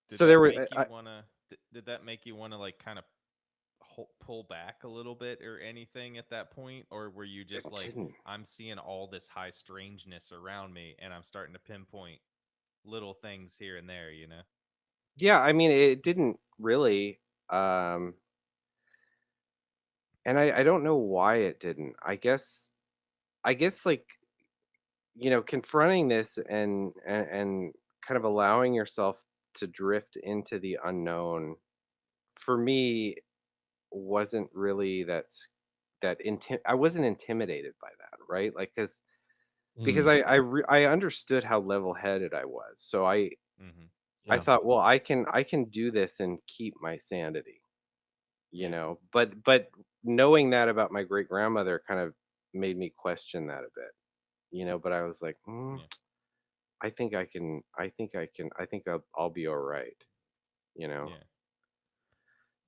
Did so there that were, make you wanna did that make you wanna, like, kinda pull back a little bit or anything at that point? Or were you just it like, didn't. "I'm seeing all this high strangeness around me, and I'm starting to pinpoint little things here and there," you know? Yeah, I mean, it didn't really, um, and I don't know why it didn't. I guess, like, confronting this and kind of allowing yourself to drift into the unknown, for me, wasn't really I wasn't intimidated by that, right? Like, because Mm. I understood how level-headed I was. So I Mhm. Yeah. thought, well, I can do this and keep my sanity. Yeah. But knowing that about my great grandmother kind of made me question that a bit, but I was like, Yeah. I think I'll be all right, you know. Yeah.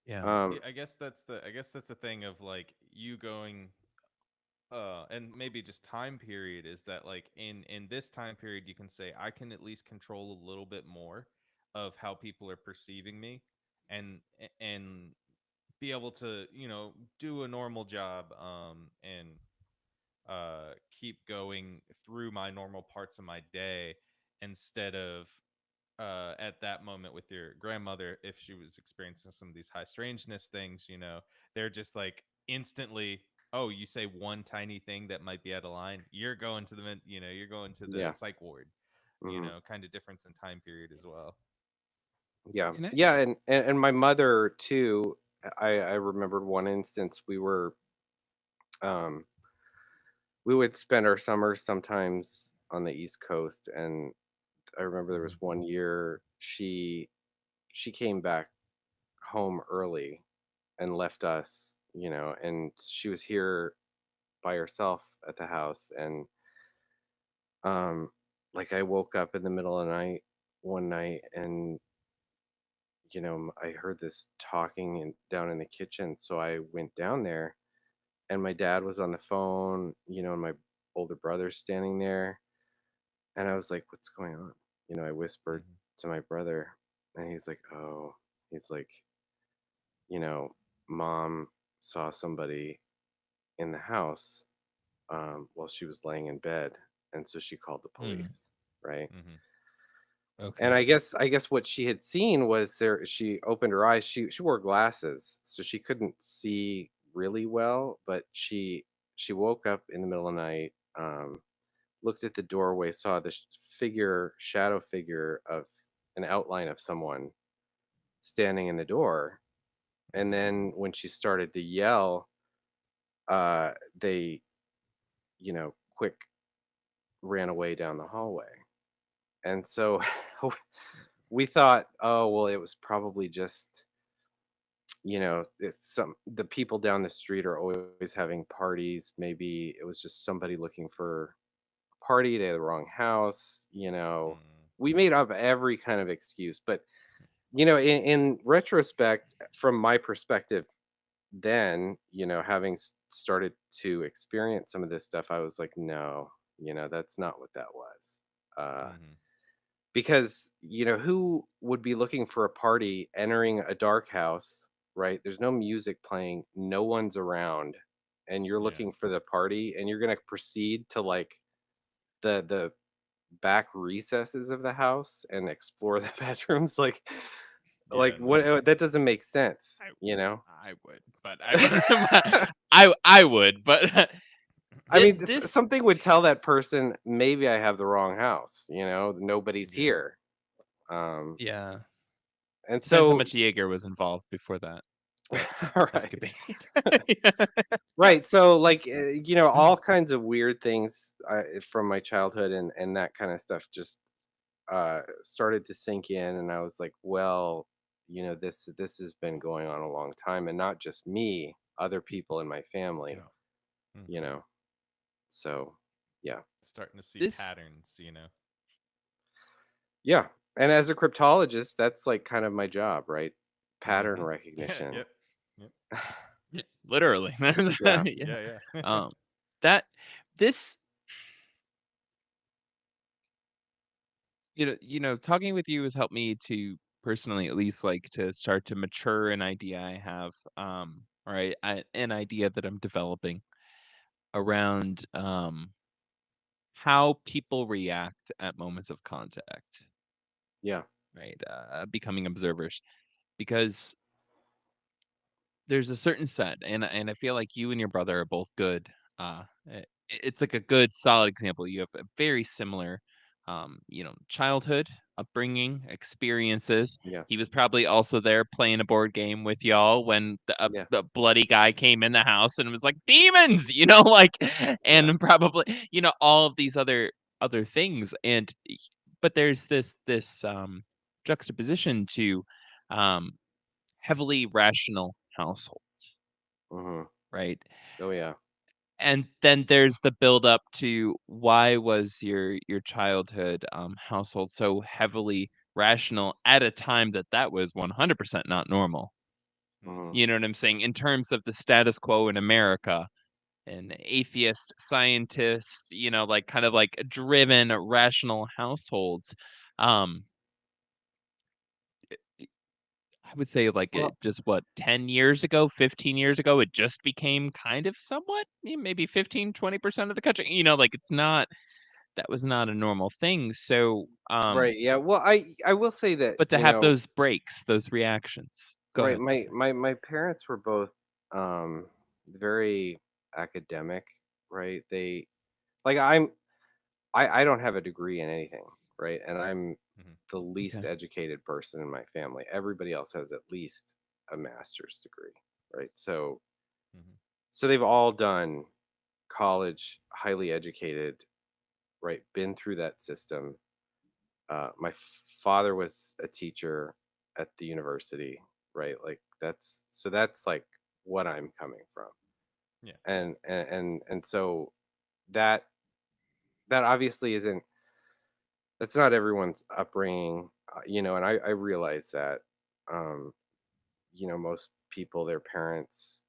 Yeah. Yeah, Um, I guess that's the thing of like you going and maybe just time period is that like in this time period you can say I can at least control a little bit more of how people are perceiving me and be able to, do a normal job and keep going through my normal parts of my day instead of at that moment with your grandmother, if she was experiencing some of these high strangeness things, they're just like instantly, oh, you say one tiny thing that might be out of line, you're going to the you're going to the yeah. psych ward, Mhm. kind of difference in time period as well. Yeah. And I Yeah, and my mother too, I remembered one instance um we would spend our summers sometimes on the East Coast, and I remember there Hmm. was one year she came back home early and left us, and she was here by herself at the house, and um like I woke up in the middle of the night one night, and I heard this talking down in the kitchen, so I went down there, and my dad was on the phone, and my older brother's standing there, and I was like, "What's going on?" I whispered Hmm. to my brother, and he's like, "Oh," he's like, you know, "Mom saw somebody in the house while she was laying in bed, and so she called the mm, police." Right. Hmm. And okay. I guess what she had seen was she opened her eyes. She wore glasses, so she couldn't see really well, but she woke up in the middle of the night, looked at the doorway, saw this shadow figure of an outline of someone standing in the door. And Hmm. then when she started to yell, they, quick ran away down the hallway. And so we thought, oh, well, it was probably just, the people down the street are always having parties. Maybe it was just somebody looking for a party. They had the wrong house. Hmm. We made up every kind of excuse. But, in retrospect, from my perspective, then, having started to experience some of this stuff, I was like, no, that's not what that was. Hmm. Because, who would be looking for a party entering a dark house, right? There's no music playing, no one's around, and you're Yeah. looking for the party, and you're going to proceed to like the back recesses of the house and explore the bedrooms like Yeah. what, No. that doesn't make sense, I you know? I would, but I would, but I mean, this something would tell that person, maybe I have the wrong house, nobody's Yeah. here. Um, yeah, and depends how so, much Jaeger was involved before that all right. escapade. Yeah. Right. So, like, Mm, all kinds of weird things from my childhood and that kind of stuff just started to sink in, and I was like, well, this has been going on a long time, and not just me, other people in my family, yeah. you Hmm. know. So, yeah, Starting to see This patterns. yeah. And as a cryptologist, that's like kind of my job, right? Pattern Hmm. recognition. Yep. Yep. yeah, literally. Yeah. Yeah. Yeah. Yeah. Um, that this talking with you has helped me to personally, at least, like, to start to mature an idea I have, right, an idea that I'm developing around how people react at moments of contact, Yeah. right? Becoming observers, because there's a certain set, and I feel like you and your brother are both good. It's like a good, solid example. You have a very similar, childhood upbringing, experiences. Yeah. He was probably also there playing a board game with y'all when Yeah. the bloody guy came in the house and was like demons, like, Yeah. and probably all of these other things, but there's this juxtaposition to um heavily rational household, Hmm. right? Oh, yeah. and then there's the build up to why was your childhood household so heavily rational at a time that that was 100% not normal. Mm-hmm. Mhm. You know what I'm saying? In terms of the status quo in America, an atheist scientist, like kind of like driven rational households. Um, I would say like it Well, just what 10 years ago, 15 years ago, it just became kind of somewhat maybe 15-20% of the country. Like it's not that was not a normal thing. So, right, yeah. Well, I will say that, but to have those breaks, those reactions. Go right, ahead. my parents were both um very academic, right? They like I don't have a degree in anything, right? And I'm Mm-hmm. the least Okay. educated person in my family. Everybody else has at least a master's degree, right? Mm-hmm. So they've all done college, highly educated, right? Been through that system. My father was a teacher at the university, right? Like that's like what I'm coming from. Yeah. And so that that obviously isn't that's not everyone's upbringing, and I realize that, um, most people, their parents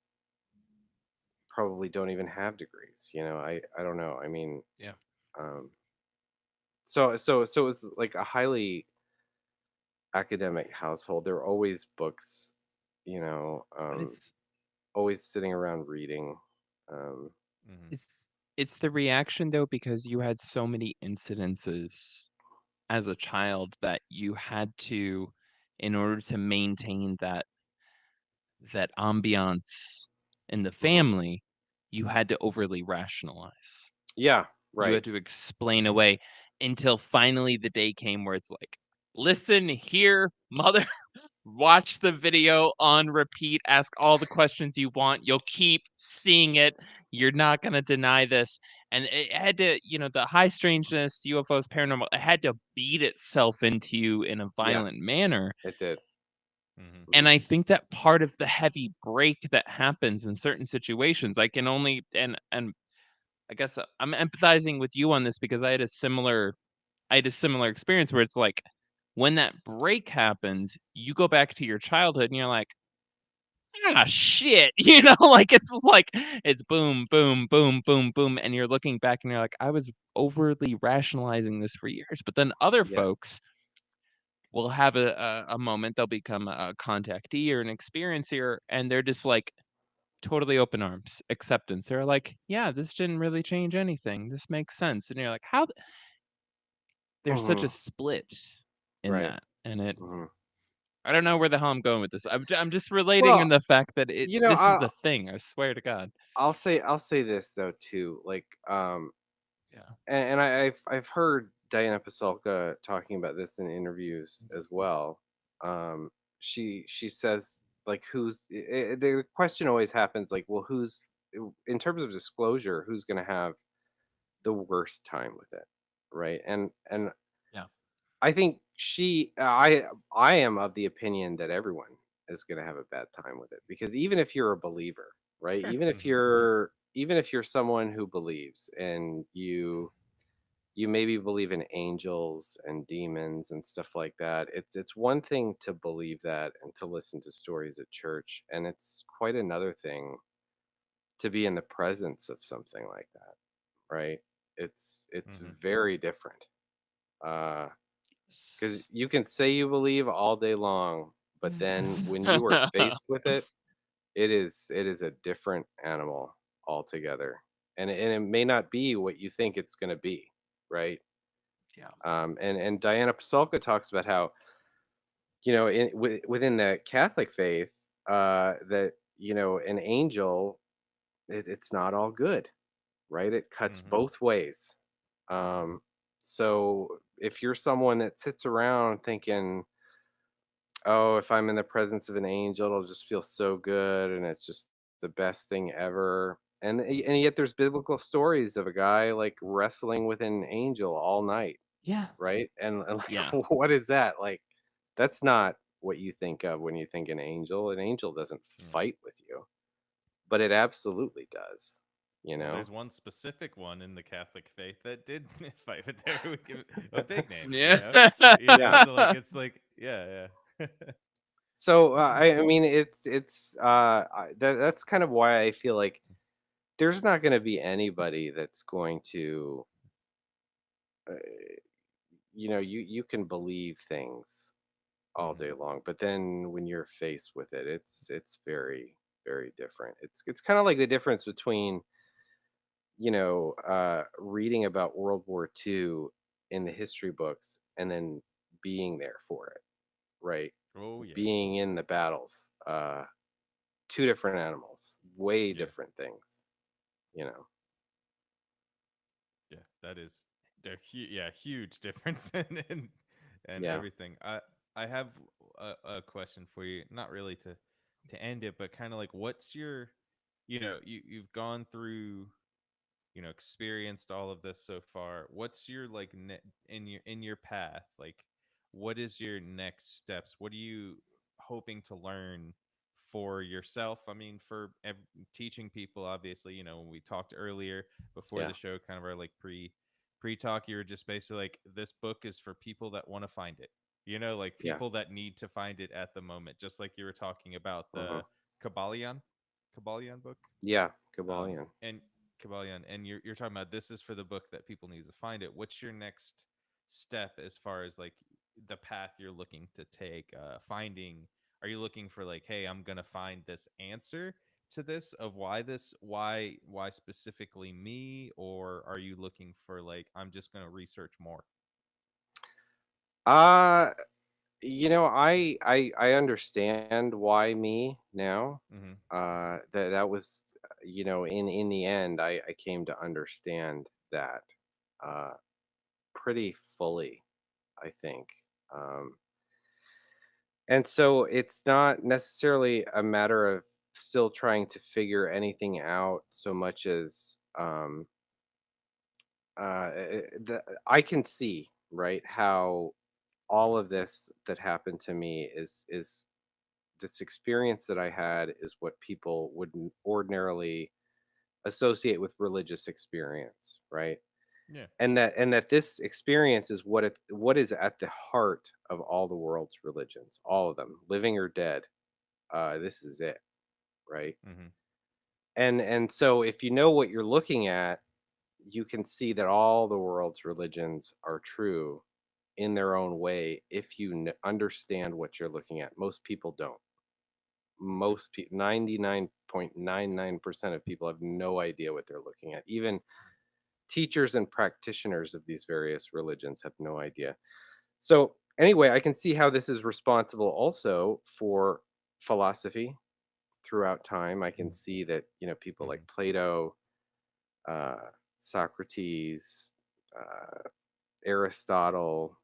probably don't even have degrees. I don't know. I mean, Yeah. um, so it's like a highly academic household. There are always books, you know, But um, it's always sitting around reading. Um, Mm-hmm. it's it's the reaction though because you had so many incidences as a child that you had to in order to maintain that ambiance in the mhm. family, you had to overly rationalize. Yeah, You right. had to explain away until finally the day came where it's like, listen here, mother, watch the video on repeat, ask all the questions you want. You'll keep seeing it. You're not going to deny this. And it had to, the high strangeness, UFOs, paranormal, it had to beat itself into you in a Yeah, violent manner. Mm-hmm. it did. And Mhm. I think that part of the heavy break that happens in certain situations, I can only and I guess I'm empathizing with you on this because I had a similar experience where it's like when that break happens, you go back to your childhood and you're like, ah, shit, like it's just like it's boom, boom, boom, boom, boom, and you're looking back and you're like, I was overly rationalizing this for years. But then other Yeah. folks will have a moment, they'll become a contactee or an experiencer, and they're just like totally open arms, acceptance. They're like, yeah, this didn't really change anything. This makes sense. And you're like, how? There's such a Mhm. split in Right. that, and Mhm. I don't know where the hell I'm going with this. I'm just relating in Well, the fact that this is I the thing. I swear to God. I'll say this though too, like, Yeah. and I've heard Diana Pasulka talking about this in interviews as well. Um, she says like, the question always happens like, well, who's in terms of disclosure, who's going to have the worst time with it, right? And Yeah. I think I am of the opinion that everyone is going to have a bad time with it, because even if you're a believer, right? Sure. Mm-hmm. Even if you're someone who believes, and you maybe believe in angels and demons and stuff like that. It's one thing to believe that and to listen to stories at church, and it's quite another thing to be in the presence of something like that, right? It's Mm-hmm. very different. Uh because Yes. you can say you believe all day long, but then when you are faced with it, it is a different animal altogether, and it may not be what you think it's going to be, right? Yeah. And Diana Pasulka talks about how, within the Catholic faith, that, an angel, it's not all good, right? It cuts Mm-hmm. both ways. Um, so if you're someone that sits around thinking, oh, if I'm in the presence of an angel, it'll just feel so good, and it's just the best thing ever. And yet there's biblical stories of a guy like wrestling with an angel all night, Yeah. right? And like, Yeah. what is that? Like, that's not what you think of when you think an angel. An angel doesn't Yeah. fight with you, but it absolutely does. you Well, know? there's one specific one in the Catholic faith that did fight, but there we give it a big name, Yeah. Yeah. So like it's like yeah. So I mean, that's kind of why I feel like there's not going to be anybody that's going to, uh, you can believe things all Mhm. day long, but then when you're faced with it, it's very, very different. It's kind of like the difference between, reading about World War II in the history books and then being there for it, right? Oh yeah, Being in the battles. Two different animals, way yeah, different things, you know. yeah. That is yeah, huge difference and Yeah, everything. I have a question for you, not really to end it, but kind of like what's your, you've gone through, experienced all of this so far. What's your like in your path, like what is your next steps? What are you hoping to learn for yourself? I mean, for teaching people, obviously, when we talked earlier before yeah, the show, kind of our like pre-talk, you were just basically like, this book is for people that want to find it, like yeah, people that need to find it at the moment, just like you were talking about uh-huh. the kabbalion book. Yeah, Gabalion. And Kabbalion, and you're talking about, this is for the book that people need to find it. What's your next step as far as like the path you're looking to take? Finding, are you looking for like, hey, I'm gonna find this answer to this, of why specifically me, or are you looking for like, I'm just gonna research more? Uh, I understand why me now. Mm-hmm. That was, in the end, I came to understand that uh pretty fully, I think. Um, and so it's not necessarily a matter of still trying to figure anything out so much as I can see, right, how all of this that happened to me is this experience that I had is what people would ordinarily associate with religious experience, right? Yeah. And that this experience is what is at the heart of all the world's religions, all of them, living or dead. This is it, right? Mm-hmm. And so if you know what you're looking at, you can see that all the world's religions are true in their own way if you understand what you're looking at. Most people don't. Okay. Most people, 99.99% of people have no idea what they're looking at. Even teachers and practitioners of these various religions have no idea. So, anyway, I can see how this is responsible also for philosophy throughout time. I can see that, people like Mm-hmm. Plato, uh, Socrates, Aristotle,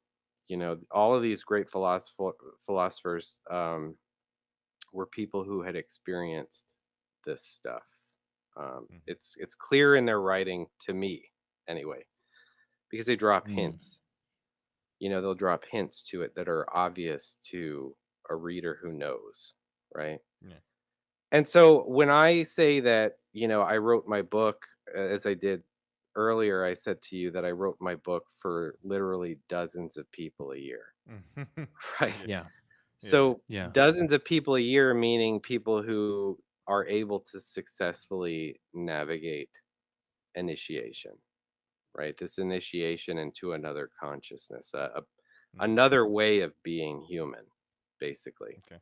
all of these great philosophers were people who had experienced this stuff. Mm-hmm. It's clear in their writing to me, anyway, because they drop Mm, hints. They'll drop hints to it that are obvious to a reader who knows, right? Yeah. And so when I say that, I wrote my book, as I did earlier, I said to you that I wrote my book for literally dozens of people a year, right? Yeah. yeah, Yeah. So yeah, dozens of people a year, meaning people who are able to successfully navigate initiation, right? This initiation into another consciousness, Mm-hmm. another way of being human, basically. Okay.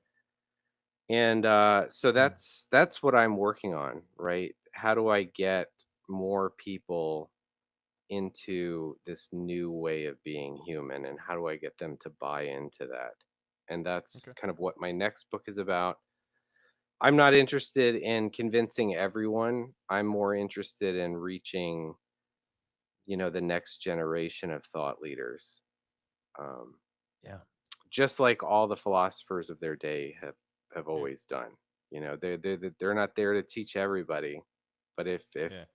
And so mm, that's what I'm working on, right? How do I get more people into this new way of being human, and how do I get them to buy into that? And that's Okay. kind of what my next book is about. I'm not interested in convincing everyone. I'm more interested in reaching, the next generation of thought leaders. Um, yeah, just like all the philosophers of their day have Yeah. always done. They're not there to teach everybody, but Yeah.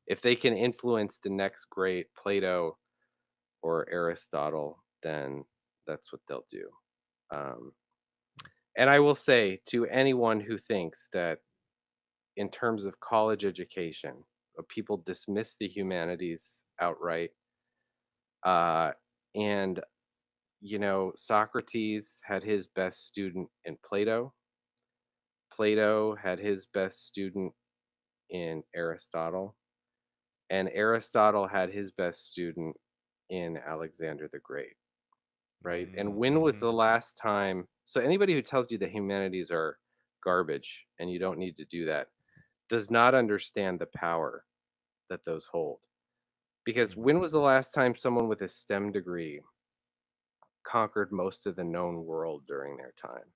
if they can influence the next great Plato or Aristotle, then that's what they'll do. Um, and I will say to anyone who thinks that in terms of college education, People dismiss the humanities outright. Uh, and Socrates had his best student in Plato. Plato had his best student in Aristotle, and Aristotle had his best student in Alexander the Great, right? And when was Mm-hmm. the last time? So anybody who tells you the humanities are garbage and you don't need to do that does not understand the power that those hold. Because Mm-hmm. when was the last time someone with a STEM degree conquered most of the known world during their time,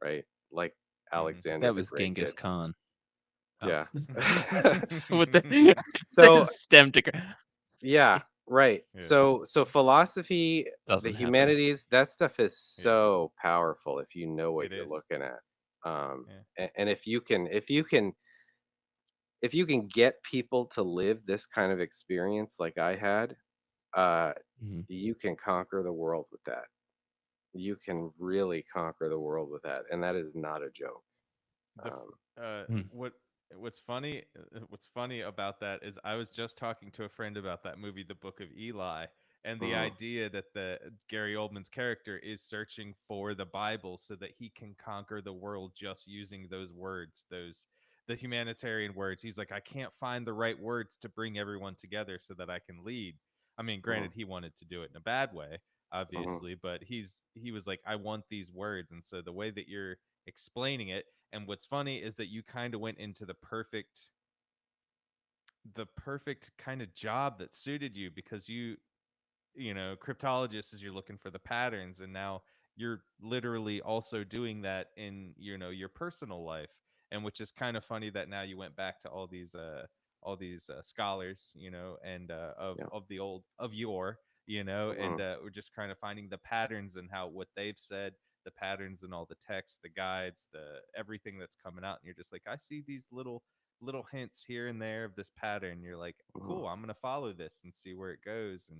right? Like Alexander That the was Great Genghis did. Khan. Oh. Yeah. With the So, STEM degree. yeah, right. Yeah. So philosophy, the Doesn't happen. humanities, that stuff is Yeah. so powerful if you know what It you're is. looking at. Yeah. And if you can get people to live this kind of experience like I had, uh, Mhm. you can conquer the world with that. You can really conquer the world with that, and that is not a joke. The Um, Mm. what's funny about that is I was just talking to a friend about that movie, The Book of Eli, and the mhm, idea that the Gary Oldman's character is searching for the Bible so that he can conquer the world just using those words, those the humanitarian words. He's like, I can't find the right words to bring everyone together so that I can lead. I mean, mhm, granted, he wanted to do it in a bad way, mhm, obviously, but he was like, I want these words, and so the way that you're explaining it, and what's funny is that you kind of went into the perfect kind of job that suited you, because cryptologist is you're looking for the patterns, and now you're literally also doing that in your personal life. And which is kind of funny that now you went back to all these scholars, and yeah, of the old of yore, and mhm, we're just kind of finding the patterns and how what they've said, the patterns and all the texts, the guides, the everything that's coming out, and you're just like, I see these little hints here and there of this pattern. You're like, mhm. cool, I'm gonna follow this and see where it goes.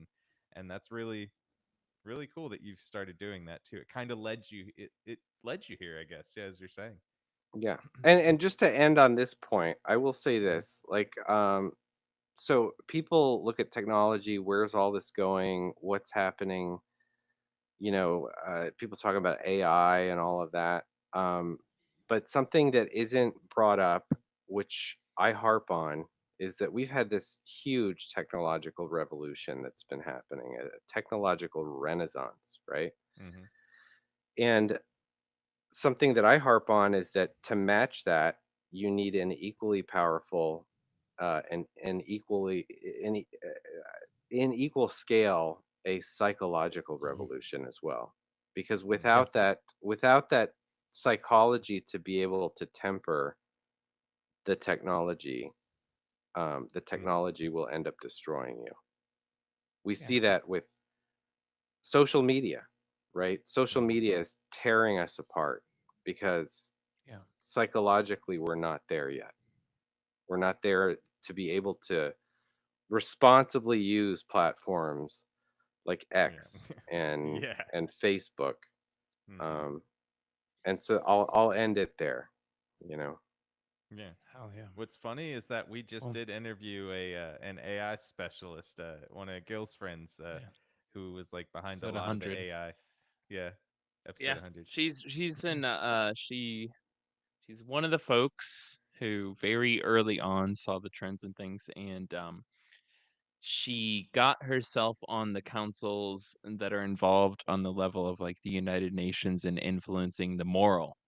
And that's really cool that you've started doing that too. It kind of led you here, I guess. Yeah, as you're saying. Yeah, and just to end on this point, I will say Mhm. this, like, so people look at technology, where's all this going? What's happening? People talk about AI and all of that. Um, but something that isn't brought up, which I harp on, is that we've had this huge technological revolution that's been happening, a technological renaissance, right? Mhm. And something that I harp on is that to match that, you need an equally powerful and equally in equal scale a psychological Mhm. revolution as well. Because Mhm. Yeah. without that psychology to be able to temper the technology, the Mhm. technology will end up destroying you. We Yeah. see that with social media, right? Social Mhm. media is tearing us apart because Yeah. psychologically we're not there yet. We're not there to be able to responsibly use platforms like Yeah. X and Yeah. and Facebook. Mhm. Um, and so I'll end it there. You know. Yeah. Hell yeah. What's funny is that we just Well, did interview a an AI specialist, one of Gil's friends, yeah. who was like behind a Episode lot of the 100. AI. Yeah, episode Yeah. 100. She's in she's one of the folks who very early on saw the trends and things, and she got herself on the councils that are involved on the level of like the United Nations in influencing the moral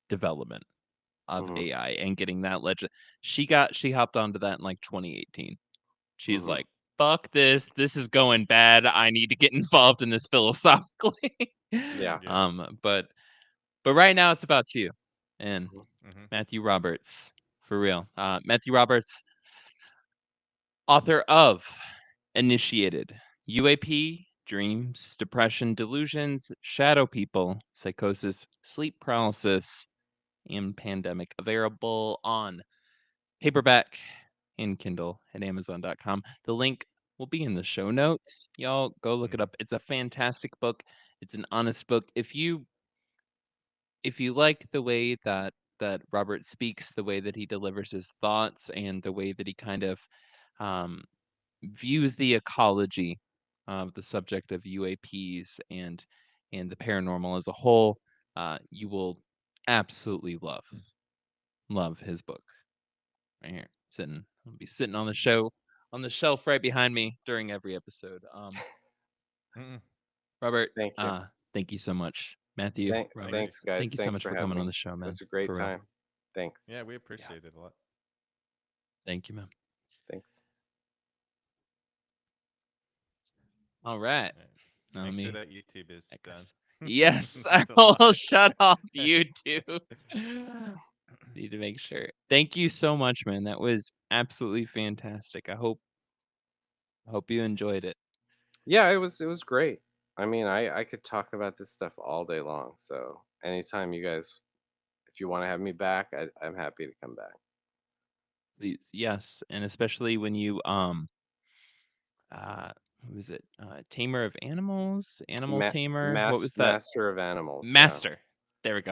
development of Hmm. AI and getting that legend. She hopped onto that in like 2018. She's Hmm. like, "Fuck this. This is going bad. I need to get involved in this philosophically." Yeah. Yeah. But right now it's about you and Mhm. Mhm. Matthew Roberts, for real. Matthew Roberts, author of Initiated, UAP, Dreams, Depression, Delusions, Shadow People, Psychosis, Sleep Paralysis, and Pandemic. Available on paperback and Kindle at Amazon.com. The link will be in the show notes. Y'all go look it Mhm. up. It's a fantastic book. It's an honest book. If you like the way that Robert speaks, the way that he delivers his thoughts, and the way that he kind of um, views the ecology of the subject of UAPs and the paranormal as a whole, you will absolutely love his book right here. I'll be sitting on the shelf right behind me during every episode. Mm-mm. Robert, Thank you. thank you so much. Matthew, Thank Robert, you. Thanks, guys. thank you so Thanks much for for having coming on me. the show, It man. was a great For real. time. Thanks. Yeah, we Yeah. appreciate it a lot. Thank you, man. Thanks. All right. All right. Now let Make sure me that YouTube is done. Echoes. Yes, The I'll live. shut off YouTube. Need to make sure. Thank you so much, man. That was absolutely fantastic. I hope you enjoyed it. Yeah, it was great. I mean, I could talk about this stuff all day long. So anytime you guys, if you want to have me back, I'm happy to come back. Please, yes, and especially when you who was it? Tamer of Animals, Animal Tamer. What was that? Master of animals. Yeah. Master. There we go.